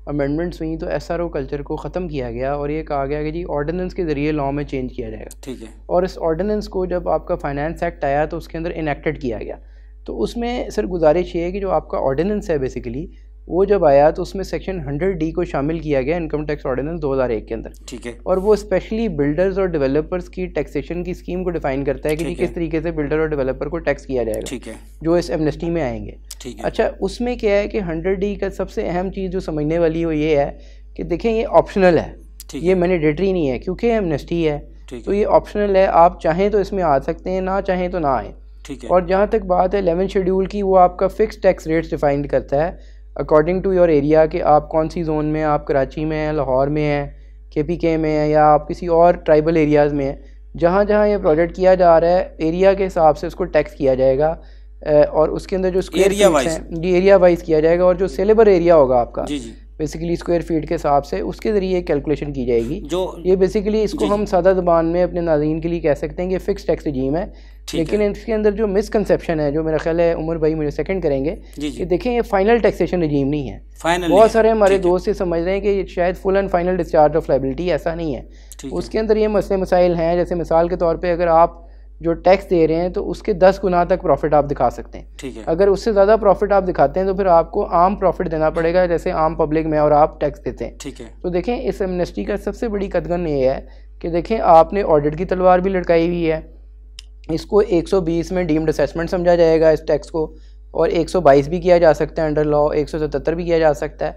अमेंडमेंट्स हुई तो SRO कल्चर को ख़त्म किया गया और ये कहा गया कि जी ऑर्डिनेंस के ज़रिए लॉ में चेंज किया जाएगा,
ठीक है। और
इस ऑर्डिनेंस को जब आपका फाइनेंस एक्ट आया तो उसके अंदर इनेक्टेड किया गया। तो उसमें सर गुजारिश ये है कि जो आपका ऑर्डिनेंस है बेसिकली वो जब आया तो उसमें सेक्शन 100D को शामिल किया गया इनकम टैक्स ऑर्डिनेंस 2001 के अंदर,
ठीक है।
और वो स्पेशली बिल्डर्स और डेवलपर्स की टैक्सेशन की स्कीम को डिफाइन करता है कि किस तरीके से बिल्डर और डेवलपर को टैक्स किया जाएगा,
ठीक है,
जो इस एमनेस्टी में आएंगे, ठीक है। अच्छा, उसमें क्या है कि 100D का सबसे अहम चीज़ जो समझने वाली वो ये है कि देखें ये ऑप्शनल है, ये मैंडेटरी नहीं है, क्योंकि एमनेस्टी है तो ये ऑप्शनल है, आप चाहें तो इसमें आ सकते हैं, ना चाहें तो ना आए,
ठीक है।
और जहाँ तक बात है 11th शेड्यूल की, वो आपका फिक्स टैक्स रेट्स डिफाइन करता है अकॉर्डिंग टू योर एरिया कि आप कौन सी जोन में, आप कराची में हैं, लाहौर में हैं, KPK में हैं, या आप किसी और ट्राइबल एरियाज़ में हैं। जहाँ जहाँ ये प्रोजेक्ट किया जा रहा है एरिया के हिसाब से उसको टैक्स किया जाएगा, और उसके अंदर जो स्क्वायर फीट हैं जी एरिया वाइज किया जाएगा, और जो सेलेबल एरिया होगा आपका बेसिकली स्क्वायर फीट के हिसाब से उसके ज़रिए कैलकुलेशन की जाएगी। जो ये बेसिकली इसको हम सादा ज़बान में अपने नाज़रीन के लिए कह सकते हैं कि फ़िक्स टैक्स रजीम है, लेकिन इसके अंदर जो मिसकंसेप्शन है, जो मेरा ख्याल है उमर भाई मुझे सेकंड करेंगे, कि देखें ये फाइनल टैक्सेशन रजीम नहीं है। बहुत सारे हमारे दोस्त ये समझ रहे हैं कि शायद full and final discharge of liability, ऐसा नहीं है। उसके अंदर ये मसले मसाइल हैं, जैसे मिसाल के तौर पर अगर आप जो टैक्स दे रहे हैं तो उसके 10 गुना तक प्रॉफिट आप दिखा सकते हैं, ठीक है। अगर उससे ज़्यादा प्रॉफिट आप दिखाते हैं तो फिर आपको आम प्रॉफिट देना पड़ेगा, जैसे आम पब्लिक में, और आप टैक्स देते हैं, ठीक है। तो देखें इस एमनेस्टी का सबसे बड़ी कदगन ये है कि देखें आपने ऑडिट की तलवार भी लटकाई हुई है, इसको 120 में डीम्ड असेसमेंट समझा जाएगा इस टैक्स को, और 122 भी किया जा सकता है अंडर लॉ, 177 भी किया जा सकता है।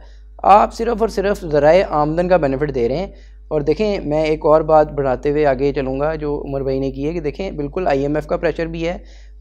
आप सिर्फ़ और सिर्फ ज़राए आमदन का बेनिफिट दे रहे हैं। और देखें, मैं एक और बात बढ़ाते हुए आगे चलूँगा जो उमर भाई ने की है कि देखें बिल्कुल IMF का प्रेशर भी है,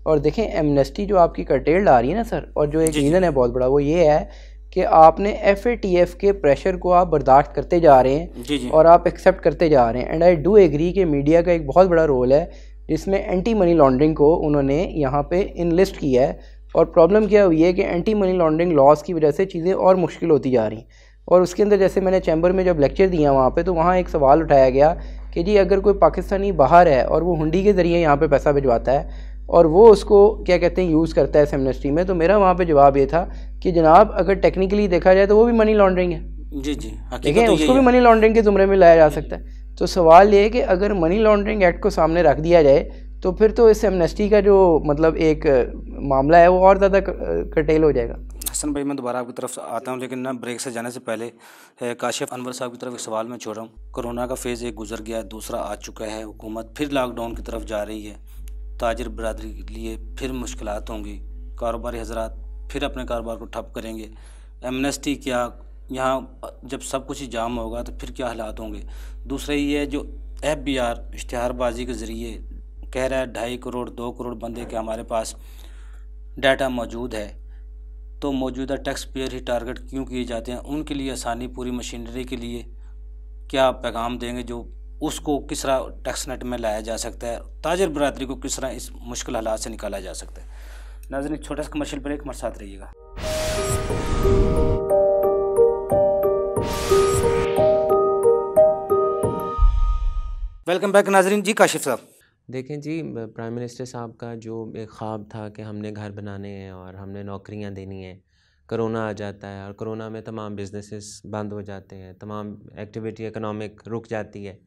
और देखें एमनेस्टी जो आपकी कर्टेल्ड आ रही है ना सर, और जो एक रीज़न है बहुत बड़ा वो ये है कि आपने FATF के प्रेशर को आप बर्दाश्त करते जा रहे हैं और आप एक्सेप्ट करते जा रहे हैं। एंड आई डू एग्री कि मीडिया का एक बहुत बड़ा रोल है जिसमें एंटी मनी लॉन्ड्रिंग को उन्होंने यहाँ पे इनलिस्ट किया है। और प्रॉब्लम क्या हुई है कि एंटी मनी लॉन्ड्रिंग लॉस की वजह से चीज़ें और मुश्किल होती जा रही हैं। और उसके अंदर जैसे मैंने चैम्बर में जब लेक्चर दिया वहाँ पे, तो वहाँ एक सवाल उठाया गया कि जी अगर कोई पाकिस्तानी बाहर है और वो हुंडी के ज़रिए यहाँ पे पैसा भिजवाता है और वो उसको क्या कहते हैं यूज़ करता है इस एमनेस्टी में, तो मेरा वहाँ पे जवाब ये था कि जनाब अगर टेक्निकली देखा जाए तो वो भी मनी लॉन्ड्रिंग है।
जी
ठीक है, उसको भी मनी लॉन्ड्रिंग के ज़ुमरे में लाया जा सकता है। तो सवाल ये है कि अगर मनी लॉन्ड्रिंग एक्ट को सामने रख दिया जाए तो फिर तो इस एमनेस्टी का जो मतलब एक मामला है वो और ज़्यादा कर्टेल हो जाएगा।
हसन भाई, मैं दोबारा आपकी तरफ आता हूं, लेकिन ना ब्रेक से जाने से पहले काशिफ अनवर साहब की तरफ एक सवाल मैं छोड़ रहा हूं। कोरोना का फेज़ एक गुजर गया है, दूसरा आ चुका है, हुकूमत फिर लॉकडाउन की तरफ जा रही है, ताजिर बरदरी के लिए फिर मुश्किलात होंगी, कारोबारी हजरात फिर अपने कारोबार को ठप करेंगे। एमनेस्टी क्या, यहाँ जब सब कुछ ही जाम होगा तो फिर क्या हालात होंगे। दूसरा ये है जो FBR इश्तिहारबाजी के ज़रिए कह रहा है 2.5 करोड़ 2 करोड़ बंदे के हमारे पास डाटा मौजूद है, तो मौजूदा टैक्स पेयर ही टारगेट क्यों किए जाते हैं। उनके लिए आसानी, पूरी मशीनरी के लिए क्या पैगाम देंगे, जो उसको किस तरह टैक्स नेट में लाया जा सकता है, ताजिर बरादरी को किस तरह इस मुश्किल हालात से निकाला जा सकता है। नाज़रीन, छोटा सा कमर्शियल ब्रेक, हमारे साथ रहिएगा। वेलकम बैक नाज़रीन। जी काशिफ साहब,
देखें जी, प्राइम मिनिस्टर साहब का जो एक ख्वाब था कि हमने घर बनाने हैं और हमने नौकरियां देनी हैं, कोरोना आ जाता है और कोरोना में तमाम बिजनेसेस बंद हो जाते हैं, तमाम एक्टिविटी इकोनॉमिक रुक जाती है।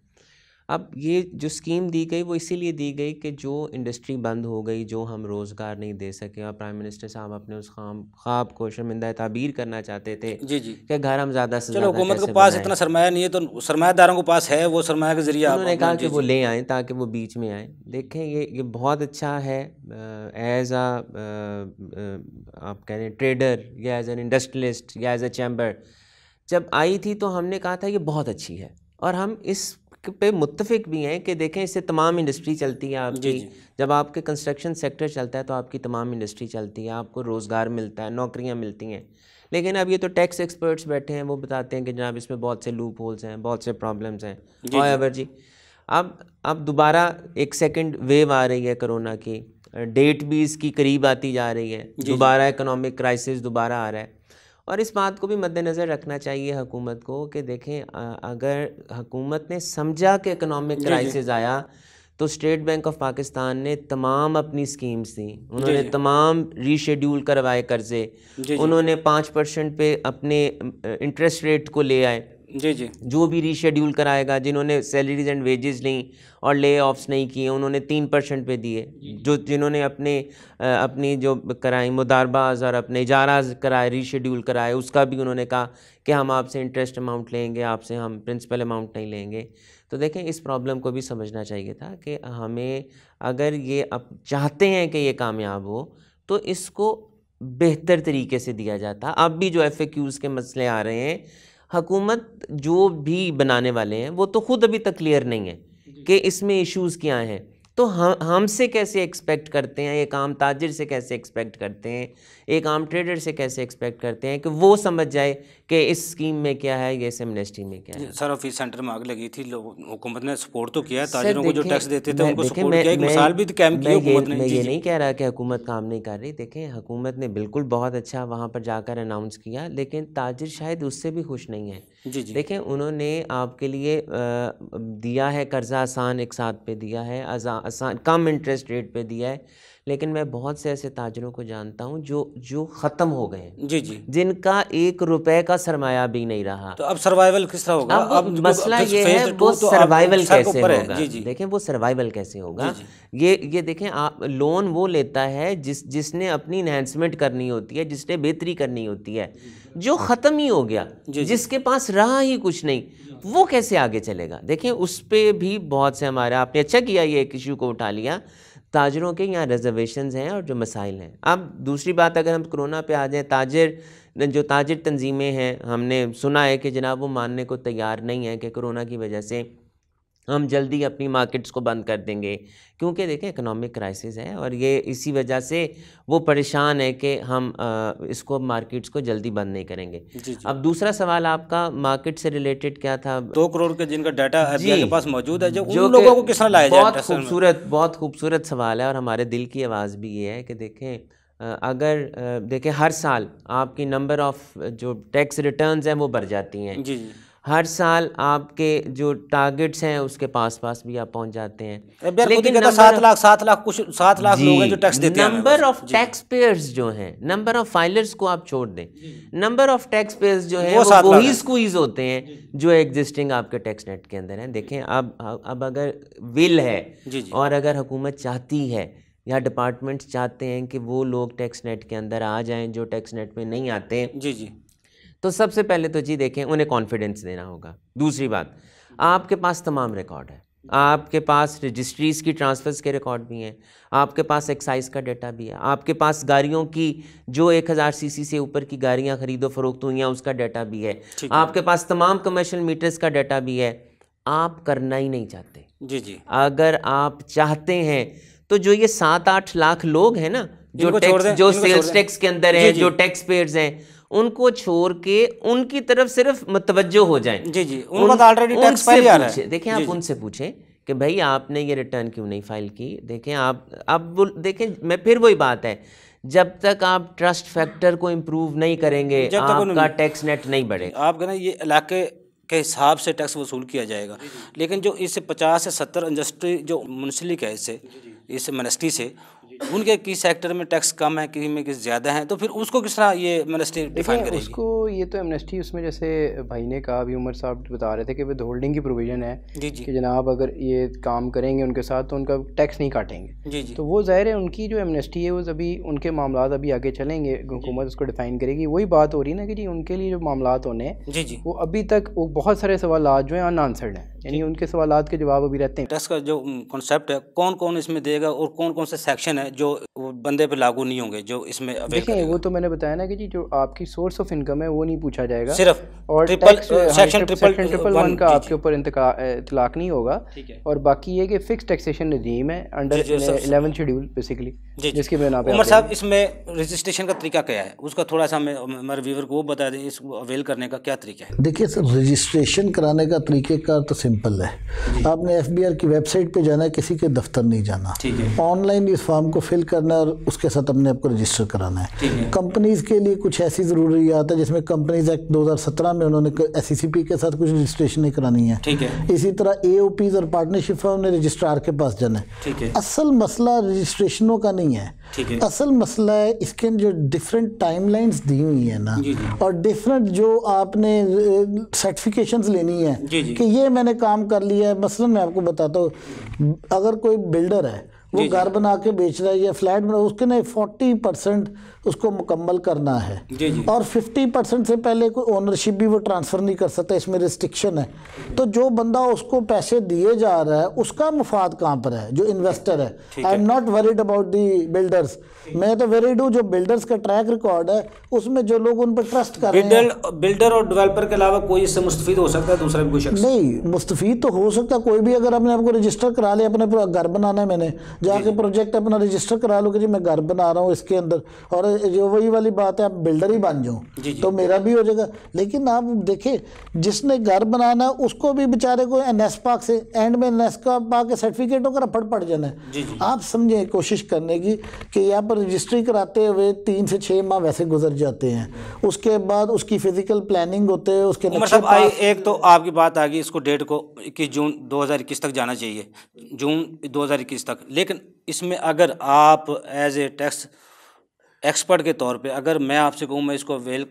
अब ये जो स्कीम दी गई वो इसीलिए दी गई कि जो इंडस्ट्री बंद हो गई, जो हम रोज़गार नहीं दे सके, और प्राइम मिनिस्टर साहब अपने उस ख्वाब को शर्मिंदा ताबीर करना चाहते थे
जी
कि घर हम ज़्यादा से
चलो, हुकूमत के पास इतना सरमाया नहीं है तो सरमायादारों के पास है, वो सरमाया के जरिए
उन्होंने कहा कि वो ले आएँ ताकि वो बीच में आएँ। देखें, ये बहुत अच्छा है एज आप कह रहे हैं ट्रेडर या एज एन इंडस्ट्रियलिस्ट या एज ए चैम्बर। जब आई थी तो हमने कहा था ये बहुत अच्छी है और हम इस पे मुत्तफिक भी हैं कि देखें इससे तमाम इंडस्ट्री चलती है आपकी। जब आपके कंस्ट्रक्शन सेक्टर चलता है तो आपकी तमाम इंडस्ट्री चलती है, आपको रोज़गार मिलता है, नौकरियां मिलती हैं। लेकिन अब ये तो टैक्स एक्सपर्ट्स बैठे हैं, वो बताते हैं कि जनाब इसमें बहुत से लूप होल्स हैं, बहुत से प्रॉब्लम्स हैं। हाउएवर जी, अब दोबारा एक सेकंड वेव आ रही है कोरोना की, डेट भी इसकी करीब आती जा रही है, दोबारा इकोनॉमिक क्राइसिस दोबारा आ रहा है। और इस बात को भी मद्देनज़र रखना चाहिए हुकूमत को कि देखें, अगर हुकूमत ने समझा कि इकोनॉमिक क्राइसिस आया तो स्टेट बैंक ऑफ पाकिस्तान ने तमाम अपनी स्कीम्स दी, उन्होंने तमाम रीशेड्यूल करवाए कर्जे, उन्होंने 5% पे अपने इंटरेस्ट रेट को ले आए। जो भी रीशेड्यूल कराएगा, जिन्होंने सैलरीज एंड वेजेस ली और ले ऑफ्स नहीं किए, उन्होंने 3% पे दिए। जो जिन्होंने अपनी जो कराई मुदारबाज और अपने इजाराज कराए, रीशेड्यूल कराए, उसका भी उन्होंने कहा कि हम आपसे इंटरेस्ट अमाउंट लेंगे, आपसे हम प्रिंसिपल अमाउंट नहीं लेंगे। तो देखें, इस प्रॉब्लम को भी समझना चाहिए था कि हमें अगर ये अब चाहते हैं कि ये कामयाब हो तो इसको बेहतर तरीके से दिया जाता। अब भी जो FAQs के मसले आ रहे हैं, हुकूमत जो भी बनाने वाले हैं वो तो ख़ुद अभी तक क्लियर नहीं है कि इसमें इश्यूज़ क्या हैं। तो हमसे कैसे एक्सपेक्ट करते हैं, एक आम ताजिर से कैसे एक्सपेक्ट करते हैं, एक आम ट्रेडर से कैसे एक्सपेक्ट करते हैं कि वो समझ जाए कि इस स्कीम में क्या है, ये एमनेस्टी में क्या है।
सर, ऑफिस सेंटर में आग लगी थी, हुकूमत ने सपोर्ट तो किया है, ताजिरों को जो टैक्स देते थे उनको सपोर्ट किया, एक मिसाल भी कायम की हुकूमत ने।
मैं ये नहीं कह रहा कि हुकूमत काम नहीं कर रही। देखें, हुकूमत ने बिल्कुल बहुत अच्छा वहाँ पर जाकर अनाउंस किया, लेकिन ताजिर शायद उससे भी खुश नहीं है। देखें, उन्होंने आपके लिए दिया है कर्जा आसान एक साथ पे दिया है, आसान कम इंटरेस्ट रेट पे दिया है, लेकिन मैं बहुत से ऐसे ताजरों को जानता हूं जो ख़त्म हो गए हैं, जिनका 1 रुपए का सरमाया भी नहीं रहा।
तो अब सर्वाइवल किस तरह होगा?
अब मसला ये है वो सर्वाइवल कैसे होगा। देखें, वो सर्वाइवल कैसे होगा, ये देखें, आप लोन वो लेता है जिसने अपनी इन्हेंसमेंट करनी होती है, जिसने बेहतरी करनी होती है। जो ख़त्म ही हो गया, जिसके पास रहा ही कुछ नहीं, वो कैसे आगे चलेगा। देखें, उस पर भी बहुत से हमारे, आपने अच्छा किया ये एक इशू को उठा लिया। ताजरों के यहाँ रिजर्वेशंस हैं और जो मसाइल हैं। अब दूसरी बात, अगर हम कोरोना पे आ जाएं, ताजिर तंजीमें हैं, हमने सुना है कि जनाब वो मानने को तैयार नहीं है कि कोरोना की वजह से हम जल्दी अपनी मार्केट्स को बंद कर देंगे, क्योंकि देखें इकोनॉमिक क्राइसिस है और ये इसी वजह से वो परेशान है कि हम इसको मार्केट्स को जल्दी बंद नहीं करेंगे। अब दूसरा सवाल आपका मार्केट से रिलेटेड क्या था?
2 करोड़ के जिनका डाटा आरबीआई के पास मौजूद है, जो उन लोगों को किस तरह लाया जाए?
बहुत खूबसूरत सवाल है और हमारे दिल की आवाज़ भी ये है कि देखें, अगर देखें हर साल आपकी नंबर ऑफ जो टैक्स रिटर्न्स हैं वो बढ़ जाती हैं।
जी।
हर साल आपके जो टारगेट्स हैं उसके पास भी आप पहुंच जाते हैं।
लेकिन 7 लाख लोग हैं जो टैक्स देते हैं।
नंबर ऑफ टैक्स पेयर्स जो हैं, नंबर ऑफ फाइलर्स को आप छोड़ दें, नंबर ऑफ टैक्स पेयर्स जो हैं वो वही स्क्वीज होते हैं जो एग्जिस्टिंग आपके टैक्स नेट के अंदर हैं। देखें अब अगर विल है और अगर हुकूमत चाहती है या डिपार्टमेंट्स चाहते हैं कि वो लोग टैक्स नेट के अंदर आ जाएं जो टैक्स नेट में नहीं आते हैं,
जी,
तो सबसे पहले तो जी देखें उन्हें कॉन्फिडेंस देना होगा। दूसरी बात, आपके पास तमाम रिकॉर्ड है, आपके पास रजिस्ट्रीज़ की ट्रांसफ़र्स के रिकॉर्ड भी हैं, आपके पास एक्साइज का डाटा भी है, आपके पास गाड़ियों की जो 1000 सीसी से ऊपर की गाड़ियां खरीदो फरोख्त हुई हैं उसका डाटा भी है, आपके पास तमाम कमर्शियल मीटर्स का डाटा भी है। आप करना ही नहीं चाहते। जी। अगर आप चाहते हैं तो जो ये 7-8 लाख लोग हैं ना जो सेल्स टैक्स के अंदर हैं, जो टैक्स पेयर्स हैं, उनको छोड़ के उनकी तरफ सिर्फ मुतवज्जो हो जाएं।
जी। उनका ऑलरेडी टैक्स फाइल आ रहा है।
देखें आप उनसे पूछें कि भाई आपने ये रिटर्न क्यों नहीं फाइल की। देखें आप देखें, मैं फिर वही बात है, जब तक आप ट्रस्ट फैक्टर को इम्प्रूव नहीं करेंगे आपका टैक्स नेट नहीं बढ़ेगा।
आप कहना ये इलाके के हिसाब से टैक्स वसूल किया जाएगा, लेकिन जो इससे 50 से 70 इंडस्ट्री जो मुंसलिक है इस मिनिस्ट्री से, उनके किस सेक्टर में टैक्स कम है, किसी में किस ज़्यादा है, तो फिर उसको किस तरह ये मिनिस्ट्री डिफाइन करेगी?
उसको ये तो एमनेस्टी उसमें जैसे भाई ने कहा, अभी उमर साहब बता रहे थे कि विद होल्डिंग की प्रोविज़न है कि जनाब अगर ये काम करेंगे उनके साथ तो उनका टैक्स नहीं काटेंगे। तो वो ज़ाहिर है उनकी जो एमनेस्टी है वो अभी उनके मामला अभी आगे चलेंगे, हुकूमत उसको डिफ़ाइन करेगी। वही बात हो रही है ना कि जी उनके लिए जो मामला होने हैं वो अभी तक वो बहुत सारे सवाल जो हैं अनआंसर्ड हैं, यानी उनके सवालात के जवाब अभी रहते हैं।
टैक्स का जो कॉन्सेप्ट है कौन कौन इसमें देगा और कौन कौन से सेक्शन है जो बंदे पे लागू नहीं होंगे जो इसमें
देखिए वो तो मैंने बताया ना कि जी जो आपकी सोर्स ऑफ इनकम है वो नहीं पूछा जाएगा
सिर्फ,
और सेक्शन 111 का आपके ऊपर इतलाक नहीं होगा, और बाकी ये कि फिक्स टैक्सेशन नजीम है अंडर 11 शेड्यूल बेसिकली, जिसके बिना पे।
उमर साहब इसमें रजिस्ट्रेशन का तरीका क्या है उसका थोड़ा सा हमारे व्यूअर को वो बता दें, इसको अवेल करने का क्या तरीका है?
देखिए सर, रजिस्ट्रेशन कराने का तरीक़ेकार तो सिंपल है। आपने FBR की वेबसाइट पे जाना है, किसी के दफ्तर नहीं जाना, ऑनलाइन इस फॉर्म को फिल करना है और उसके साथ अपने आपको रजिस्टर कराना है। कंपनीज़ के लिए कुछ ऐसी ज़रूरियात है जिसमें कंपनीज एक्ट 2017 में उन्होंने SECP के साथ कुछ रजिस्ट्रेशन नहीं करानी है। इसी तरह AOPs और पार्टनरशिप है उन्हें रजिस्ट्रार के पास जाना है। असल मसला रजिस्ट्रेशनों का नहीं है, असल मसला है इसके जो डिफरेंट टाइमलाइंस दी हुई है ना, और डिफरेंट जो आपने सर्टिफिकेशंस लेनी है कि ये मैंने काम कर लिया है। मसलन मैं आपको बताता हूँ, अगर कोई बिल्डर है वो घर बना के बेच रहा है या फ्लैट बना, उसके ना 40% उसको मुकम्मल करना है और 50% से पहले कोई ओनरशिप भी वो ट्रांसफ़र नहीं कर सकता, इसमें रिस्ट्रिक्शन है। तो जो बंदा उसको पैसे दिए जा रहा है उसका मुफाद कहाँ पर है? जो इन्वेस्टर है। I am not worried about the builders, मैं तो वरीड हूँ जो बिल्डर्स का ट्रैक रिकॉर्ड है उसमें जो लोग उन पर ट्रस्ट कर रहे हैं।
बिल्डर और डेवलपर के अलावा कोई इससे मुस्तफीद हो सकता है? दूसरा भी कोई शख्स नहीं
मुस्तफीद तो हो सकता कोई भी। अगर अपने आपको रजिस्टर करा लिया, अपने घर बनाना है, मैंने जाके प्रोजेक्ट अपना रजिस्टर करा लो कि जी मैं घर बना रहा हूँ इसके अंदर, और जो वही वाली बात है आप बिल्डर ही बन जाओ तो मेरा भी हो जाएगा। लेकिन आप देखें जिसने घर बनाना उसको भी बेचारे को NSPAC से एंड में NSPAC के सर्टिफिकेटों का रफड़ पड़ जाना है। आप समझे कोशिश करने की कि यहाँ पर रजिस्ट्री कराते हुए 3 से 6 माह वैसे गुजर जाते हैं, उसके बाद उसकी फिजिकल प्लानिंग होते हैं उसके।
एक तो आपकी बात आ गई इसको डेट को 21 जून 2021 तक जाना चाहिए, जून 2021 तक। लेकिन इसमें अगर आप एज ए टैक्स एक्सपर्ट के तौर पे अगर मैं आपसे कहूँ मैं इसको अवेल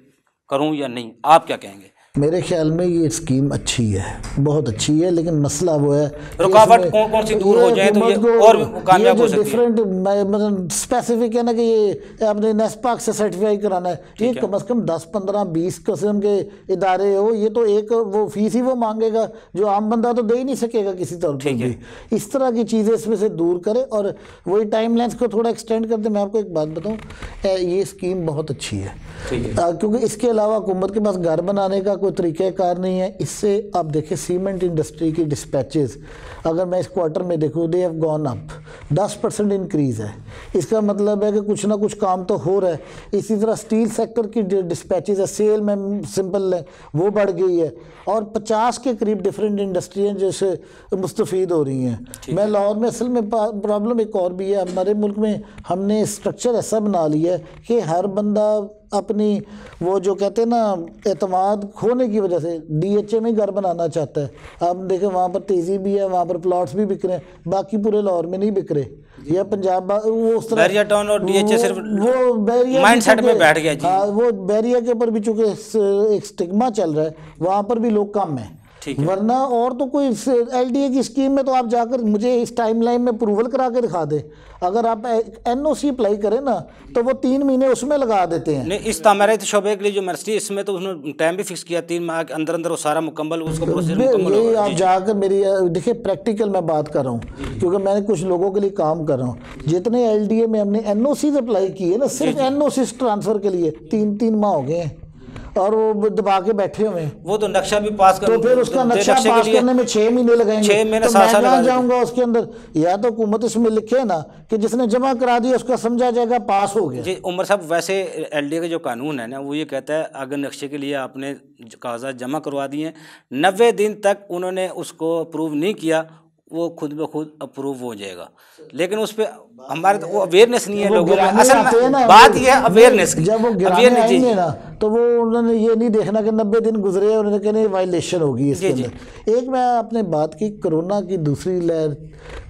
करूँ या नहीं, आप क्या कहेंगे?
मेरे ख्याल में ये स्कीम अच्छी है, बहुत अच्छी है, लेकिन मसला वो है
रुकावट कौन सी दूर हो जाए तो ये और कामयाब हो सकती है।
डिफरेंट मतलब स्पेसिफिक है ना कि ये आपने NSPAC से सर्टिफाई कराना है, ये कम से कम 10, 15, 20 किस्म के इदारे हो, ये तो एक वो फीस ही वो मांगेगा जो आम बंदा तो दे ही नहीं सकेगा किसी तौर पर भी। इस तरह की चीज़ें इसमें से दूर करे और वही टाइम लाइन्स को थोड़ा एक्सटेंड कर दे। मैं आपको एक बात बताऊँ, ये स्कीम बहुत अच्छी है क्योंकि इसके अलावा हुकूमत के पास घर बनाने का कोई तरीक़ाकार नहीं है। इससे आप देखें सीमेंट इंडस्ट्री की डिस्पैचेस अगर मैं इस क्वार्टर में देखूँ they have gone up, 10% increase है। इसका मतलब है कि कुछ ना कुछ काम तो हो रहा है। इसी तरह स्टील सेक्टर की डिस्पैचेस है, सेल में सिंपल है वो बढ़ गई है, और 50 के करीब डिफरेंट इंडस्ट्री हैं जैसे मुस्तफ़ीद हो रही हैं। मैं लाहौर में असल में प्रॉब्लम एक और भी है, हमारे मुल्क में हमने स्ट्रक्चर ऐसा बना लिया है कि हर बंदा अपनी वो जो कहते हैं ना एतमाद खोने की वजह से DHA में घर बनाना चाहता है। आप देखें वहाँ पर तेज़ी भी है, वहाँ पर प्लॉट्स भी बिक रहे हैं, बाकी पूरे लाहौर में नहीं बिक रहे। या पंजाब वो उस तरह
बैरिया टाउन और DHA सिर्फ
वो बैरिया
माइंडसेट में बैठ गया जी।
हाँ, वो बैरिया के ऊपर भी चूँकि एक स्टिग्मा चल रहा है, वहाँ पर भी लोग कम हैं। वरना और तो कोई LDA की स्कीम में तो आप जाकर मुझे इस टाइमलाइन में अप्रूवल करा के दिखा दें। अगर आप NOC अप्लाई करें ना तो वो 3 महीने उसमें लगा देते हैं।
नहीं, इस तामीरात शोबे के लिए जो मिनिस्ट्री इसमें तो उसने टाइम भी फिक्स किया 3 माह के अंदर अंदर वो सारा मुकम्मल उसका प्रोसीजर मुकम्मल होगा।
आप जाकर मेरी देखिए प्रैक्टिकल मैं बात कर रहा हूँ, क्योंकि मैंने कुछ लोगों के लिए काम कर रहा हूँ। जितने LDA में हमने NOC अप्लाई किए ना, सिर्फ NOC ट्रांसफ़र के लिए 3 माह हो गए हैं और वो दबा के बैठे हुए हैं।
वो तो नक्शा भी पास कर,
तो फिर उसका नक्शा पास करने में 6 महीने लगाएंगे।
6 महीने
तो मैं कहाँ जाऊँगा उसके अंदर? या तो हुकूमत इसमें लिखे ना कि जिसने जमा करा दिया उसका समझा जाएगा पास हो गया।
जी उमर साहब, वैसे LDA का जो कानून है ना वो ये कहता है अगर नक्शे के लिए आपने कागजात जमा करवा दिए 90 दिन तक उन्होंने उसको अप्रूव नहीं किया, वो खुद ब खुद अप्रूव हो जाएगा। लेकिन उस पर हमारे तो वो अवेयरनेस नहीं है लोगों में। असल में बात ये है अवेयरनेस की।
जब वो गिराने आएंगे ना तो वो उन्होंने ये नहीं देखना कि 90 दिन गुजरे और उन्होंने कहना वायलेशन होगी इसके अंदर। एक मैं आपने बात की कोरोना की दूसरी लहर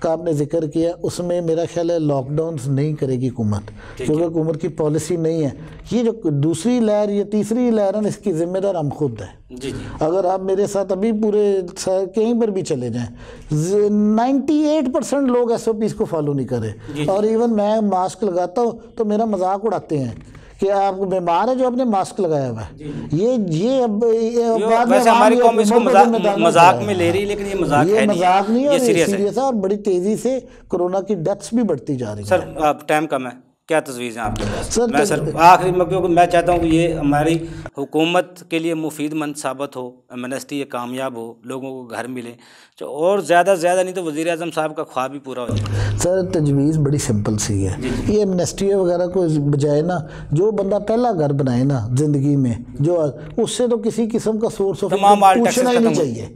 का आपने जिक्र किया, उसमें मेरा ख्याल है लॉकडाउन नहीं करेगी हुकूमत, क्योंकि हुकूमत की पॉलिसी नहीं है। ये जो दूसरी लहर ये तीसरी लहर है इसकी जिम्मेदार हम खुद हैं। अगर आप मेरे साथ अभी पूरे कहीं पर भी चले जाएं 98% लोग SOPs को फॉलो नहीं कर रहे। और इवन मैं मास्क लगाता हूँ तो मेरा मजाक उड़ाते हैं कि आप बीमार है जो आपने मास्क लगाया हुआ है। ये अब बाद में
हमारी कौम इसको मजाक में ले रही है, लेकिन ये मजाक है
नहीं, ये सीरियस है और बड़ी तेजी से कोरोना की डेथ्स भी बढ़ती जा रही है।
सर आप टाइम कम है, क्या तजवीज़ हैं आपके पास? सर आखिरी में, क्योंकि मैं चाहता हूँ कि ये हमारी हुकूमत के लिए मुफीदमंद साबित हो, एमनेस्टी ये कामयाब हो, लोगों को घर मिले, तो और ज़्यादा से ज़्यादा नहीं तो वज़ीर आज़म साहब का ख्वाब भी पूरा हो जाए।
सर तजवीज़ बड़ी सिंपल सी है। ये एमनेस्टी वगैरह को बजाय ना जो बंदा पहला घर बनाए ना ज़िंदगी में, जो उससे तो किसी किस्म का सोर्स ऑफ पूछना ही नहीं चाहिए।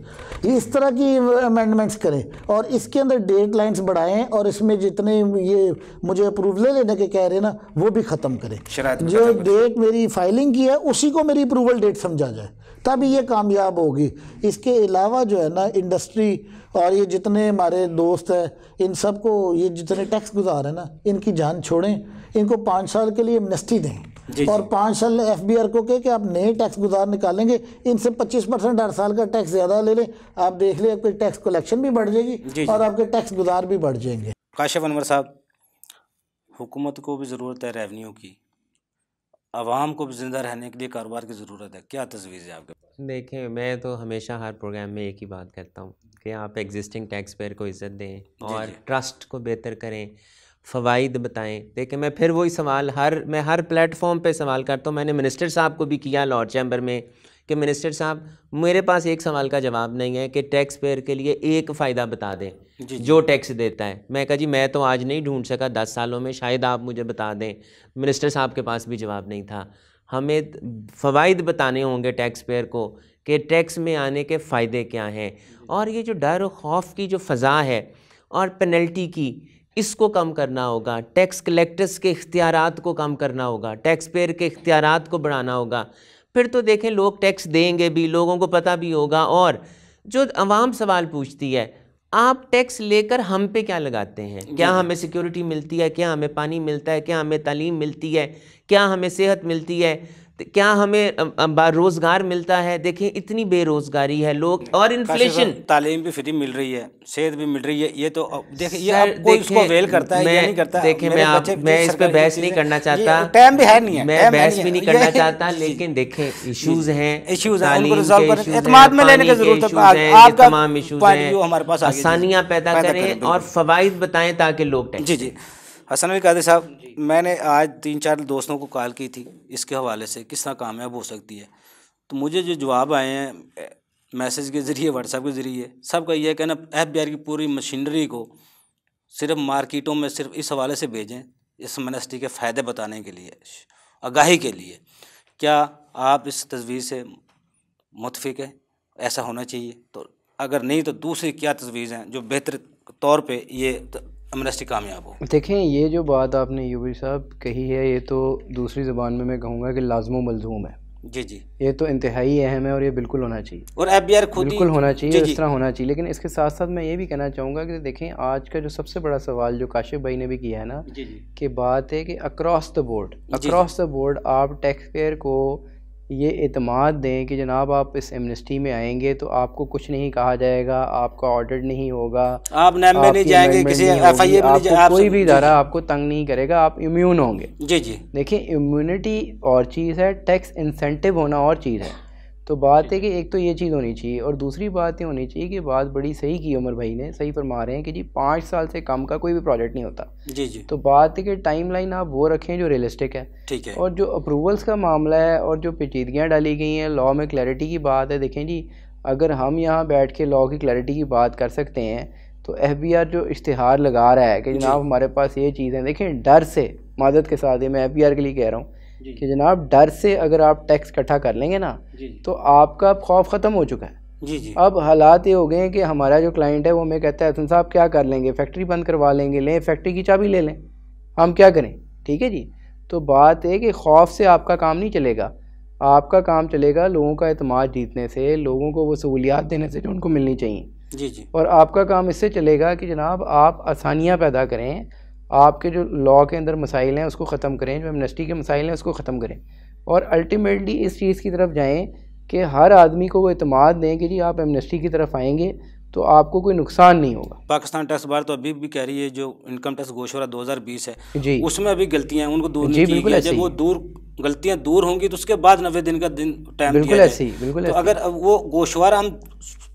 इस तरह की अमेंडमेंट्स करें और इसके अंदर डेट लाइन्स बढ़ाएं और इसमें जितने ये मुझे अप्रूवल लेने के कह रहे हैं ना वो भी ख़त्म करें। जो डेट मेरी फाइलिंग की है उसी को मेरी अप्रूवल डेट समझा जाए, तब ये कामयाब होगी। इसके अलावा जो है ना इंडस्ट्री और ये जितने हमारे दोस्त हैं इन सबको ये जितने टैक्स गुजार हैं ना इनकी जान छोड़ें, इनको 5 साल के लिए एमनेस्टी दें और 5 साल FBR को कहे कि आप नए टैक्स गुजार निकालेंगे, इनसे 25% हर साल का टैक्स ज़्यादा ले लें। आप देख लें आपकी टैक्स कलेक्शन भी बढ़ जाएगी और आपके टैक्स गुजार भी बढ़ जाएंगे।
काशिफ अनवर साहब, हुकूमत को भी ज़रूरत है रेवेन्यू की, आवाम को भी ज़िंदा रहने के लिए कारोबार की ज़रूरत है, क्या तजवीज़ है आपके?
देखें मैं तो हमेशा हर प्रोग्राम में एक ही बात करता हूँ कि आप एग्जिस्टिंग टैक्स पेयर को इज़्ज़त दें और ट्रस्ट को बेहतर करें, फ़वाइद बताएं। देखें मैं फिर वही सवाल मैं हर प्लेटफॉर्म पे सवाल करता हूँ। मैंने मिनिस्टर साहब को भी किया लॉर्ड चैम्बर में कि मिनिस्टर साहब मेरे पास एक सवाल का जवाब नहीं है कि टैक्स पेयर के लिए एक फ़ायदा बता दें जो टैक्स देता है। मैं कहा जी मैं तो आज नहीं ढूंढ सका, 10 सालों में शायद आप मुझे बता दें। मिनिस्टर साहब के पास भी जवाब नहीं था। हमें फ़वाइद बताने होंगे टैक्स पेयर को कि टैक्स में आने के फ़ायदे क्या हैं, और ये जो डर खौफ की जो फ़ज़ा है और पेनल्टी की, इसको कम करना होगा। टैक्स कलेक्टर्स के इख्तियारात को कम करना होगा, टैक्स पेयर के इख्तियारात को बढ़ाना होगा। फिर तो देखें लोग टैक्स देंगे भी, लोगों को पता भी होगा। और जो अवाम सवाल पूछती है आप टैक्स लेकर हम पे क्या लगाते हैं, क्या हमें सिक्योरिटी मिलती है, क्या हमें पानी मिलता है, क्या हमें तालीम मिलती है, क्या हमें सेहत मिलती है, क्या हमें रोज़गार मिलता है। देखें इतनी बेरोज़गारी है लोग, और इन्फ्लेशन,
तालीम भी फ्री मिल रही है, सेहत भी मिल रही है। ये तो देखिए ये अब कोई इसको वेल करता है या नहीं करता।
देखें मैं इस पे बहस नहीं करना चाहता,
टाइम भी है नहीं है,
मैं बहस भी नहीं करना चाहता, लेकिन देखें इश्यूज़ हैं,
उनको रिजॉल्व करने, एतमाद में लेने की ज़रूरत है। आपका
तमाम इश्यूज़ हैं,
हमारे पास
आसानियाँ पैदा करें और फ़वाइद बताएं ताकि लोग टैक्स।
जी हसन अली कादरी साहब, मैंने आज 3-4 दोस्तों को कॉल की थी इसके हवाले से किस तरह कामयाब हो सकती है। तो मुझे जो जवाब आए हैं मैसेज के ज़रिए, व्हाट्सएप के ज़रिए, सबका यह कहना FBI की पूरी मशीनरी को सिर्फ मार्केटों में सिर्फ इस हवाले से भेजें, इस एमनेस्टी के फ़ायदे बताने के लिए, आगाही के लिए। क्या आप इस तजवीज़ से मुतफिक है? ऐसा होना चाहिए? तो अगर नहीं तो दूसरी क्या तजवीज़ हैं जो बेहतर तौर पे ये एमनेस्टी कामयाब हो?
देखें, ये जो बात आपने यूबी साहब कही है, ये तो दूसरी ज़बान में मैं कहूँगा कि लाज़िम मलज़ूम है।
जी जी,
ये तो इंतहाई अहम है और ये बिल्कुल होना चाहिए,
और FBI खुद
बिल्कुल होना चाहिए,
जी जी,
इस तरह होना चाहिए। लेकिन इसके साथ साथ मैं ये भी कहना चाहूँगा कि देखें, आज का जो सबसे बड़ा सवाल जो काशिफ भाई ने भी किया है ना,
जी जी,
कि बात है कि अक्रॉस द बोर्ड आप टैक्स पेयर को ये एतमाद दें कि जनाब आप इस एमनेस्टी में आएंगे तो आपको कुछ नहीं कहा जाएगा, आपका ऑडिट नहीं होगा,
आप नैब में नहीं जाएंगे, किसी FIA में नहीं जाएंगे,
कोई भी इदारा आपको तंग नहीं करेगा, आप इम्यून होंगे।
जी जी,
देखिए, इम्यूनिटी और चीज़ है, टैक्स इंसेंटिव होना और चीज़ है। तो बात है कि एक तो ये चीज़ होनी चाहिए, और दूसरी बात ये होनी चाहिए कि बात बड़ी सही की उमर भाई ने, सही फरमा रहे हैं कि जी 5 साल से कम का कोई भी प्रोजेक्ट नहीं होता।
जी जी,
तो बात है कि टाइमलाइन आप वो रखें जो रियलिस्टिक है।
ठीक है।
और जो अप्रूवल्स का मामला है और जो पेचीदगियाँ डाली गई हैं, लॉ में क्लैरिटी की बात है। देखें जी, अगर हम यहाँ बैठ के लॉ की क्लैरिटी की बात कर सकते हैं तो FBR जो इश्तिहार लगा रहा है कि जनाब हमारे पास ये चीज़ें, देखें डर से, मदद के साथ, ये मैं FBR के लिए कह रहा हूँ कि जनाब डर से अगर आप टैक्स इकट्ठा कर लेंगे ना तो आपका खौफ ख़त्म हो चुका है।
जी जी,
अब हालात ये हो गए हैं कि हमारा जो क्लाइंट है वो हमें कहता है, हसन साहब क्या कर लेंगे, फैक्ट्री बंद करवा लेंगे, लें फैक्ट्री की चाबी ले लें, हम क्या करें? ठीक है जी। तो बात है कि खौफ से आपका काम नहीं चलेगा, आपका काम चलेगा लोगों का एतमाद जीतने से, लोगों को वो सहूलियात देने से जो उनको मिलनी चाहिए।
जी जी,
और आपका काम इससे चलेगा कि जनाब आप आसानियाँ पैदा करें, आपके जो लॉ के अंदर मसाइल हैं उसको ख़त्म करें, जो एमनेस्टी के मसाइल हैं उसको ख़त्म करें, और अल्टीमेटली इस चीज़ की तरफ जाएं कि हर आदमी को वो एतमाद दें कि जी आप एमनेस्टी की तरफ आएंगे तो आपको कोई नुकसान नहीं होगा।
पाकिस्तान टैक्स बार तो अभी भी कह रही है जो इनकम टैक्स गोशवारा 2020 है
जी,
उसमें अभी गलतियां हैं, उनको दूर
जी,
नहीं की
बिल्कुल
गई।
ऐसे
जब
ही।
वो गलतियां दूर होंगी तो उसके बाद 90 दिन का दिन टाइम
बिल्कुल
दिया
ऐसे ही,
जाए।
बिल्कुल
तो
ऐसे ही।
अगर वो गोशवारा हम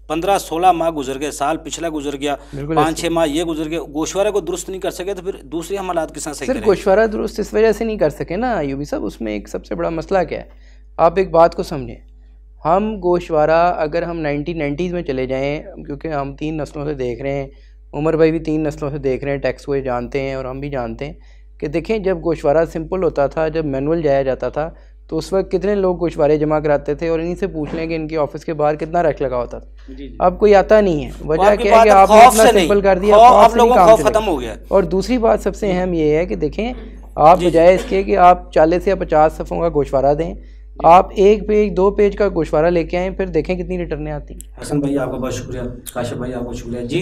15-16 माह गुजर गए, साल पिछला गुजर गया,
बिल्कुल
5-6 माह ये गुजर गए, गोशवारा को दुरुस्त नहीं कर सके तो फिर दूसरी हम हालात किस तरह सही
सिर्फ
करेंगे?
गोशवारा दुरुस्त इस वजह से नहीं कर सके ना यूबी साहब, उसमें एक सबसे बड़ा मसला क्या है, आप एक बात को समझें। हम गोशवारा अगर हम 1990s में चले जाएं, क्योंकि हम 3 नस्लों से देख रहे हैं, उमर भाई भी 3 नस्लों से देख रहे हैं, टैक्स को ये जानते हैं और हम भी जानते हैं कि देखें जब गोशवारा सिंपल होता था, जब मैनुअल जाया जाता था तो उस वक्त कितने लोग गोशवारे जमा कराते थे और इन्हीं से पूछ लें कि इनके ऑफिस के बाहर कितना रश लगा होता था। अब कोई आता नहीं है, वजह क्या है कि आपने इतना सिंपल कर दिया,
आप लोगों का खौफ खत्म हो गया।
और दूसरी बात सबसे अहम ये है कि देखें, आप बजाय इसके कि आप 40 या 50 सफ़ों का गोशवारा दें, आप 1 पेज 2 पेज का गोशवारा लेके आएँ, फिर देखें कितनी रिटर्नें आती हैं।
हसन भाई आपका बहुत शुक्रिया, काशिफ भाई आपको शुक्रिया। जी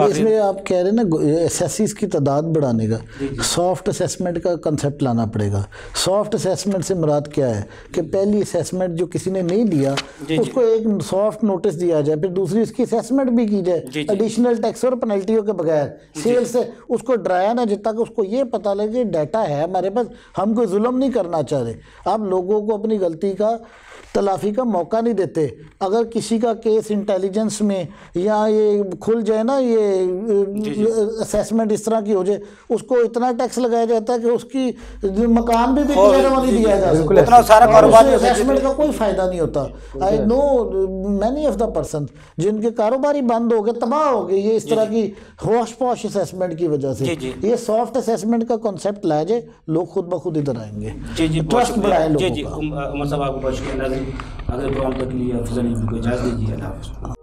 इसमें आप कह रहे हैं ना एसेसिस की तादाद बढ़ाने का, सॉफ्ट असेसमेंट का कंसेप्ट लाना पड़ेगा। सॉफ्ट असेसमेंट से मुराद क्या है कि पहली असेसमेंट जो किसी ने नहीं दिया उसको एक सॉफ्ट नोटिस दिया जाए, फिर दूसरी उसकी असेसमेंट भी की जाए एडिशनल टैक्स और पेनल्टियों के बगैर, सेल से उसको डराया ना जितना कि उसको ये पता लगे डाटा है हमारे पास, हम कोई जुल्म नहीं करना चाह रहे। आप लोगों को अपनी गलती का तलाफी का मौका नहीं देते। अगर किसी का केस इंटेलिजेंस में या ये खुल जाए ना, ये असेसमेंट इस तरह की हो जाए, उसको इतना टैक्स लगाया जाता है कि उसकी मकान भी नहीं दिया जा सकता, सारा कारोबार असेसमेंट का कोई फायदा नहीं होता। I know many of the person जिनके कारोबार ही बंद हो गए, तबाह हो गए, ये इस तरह की होश पोश असेसमेंट की वजह से। ये सॉफ्ट असेसमेंट का कॉन्सेप्ट लाया जाए, लोग खुद ब खुद इधर आएंगे, ट्रस्ट बढ़ाए लोगों का।
उमर साहब आपको बहुत शुक्रिया। अगर प्रोग्राम तक के लिए अफजल को इजाज़त दीजिए।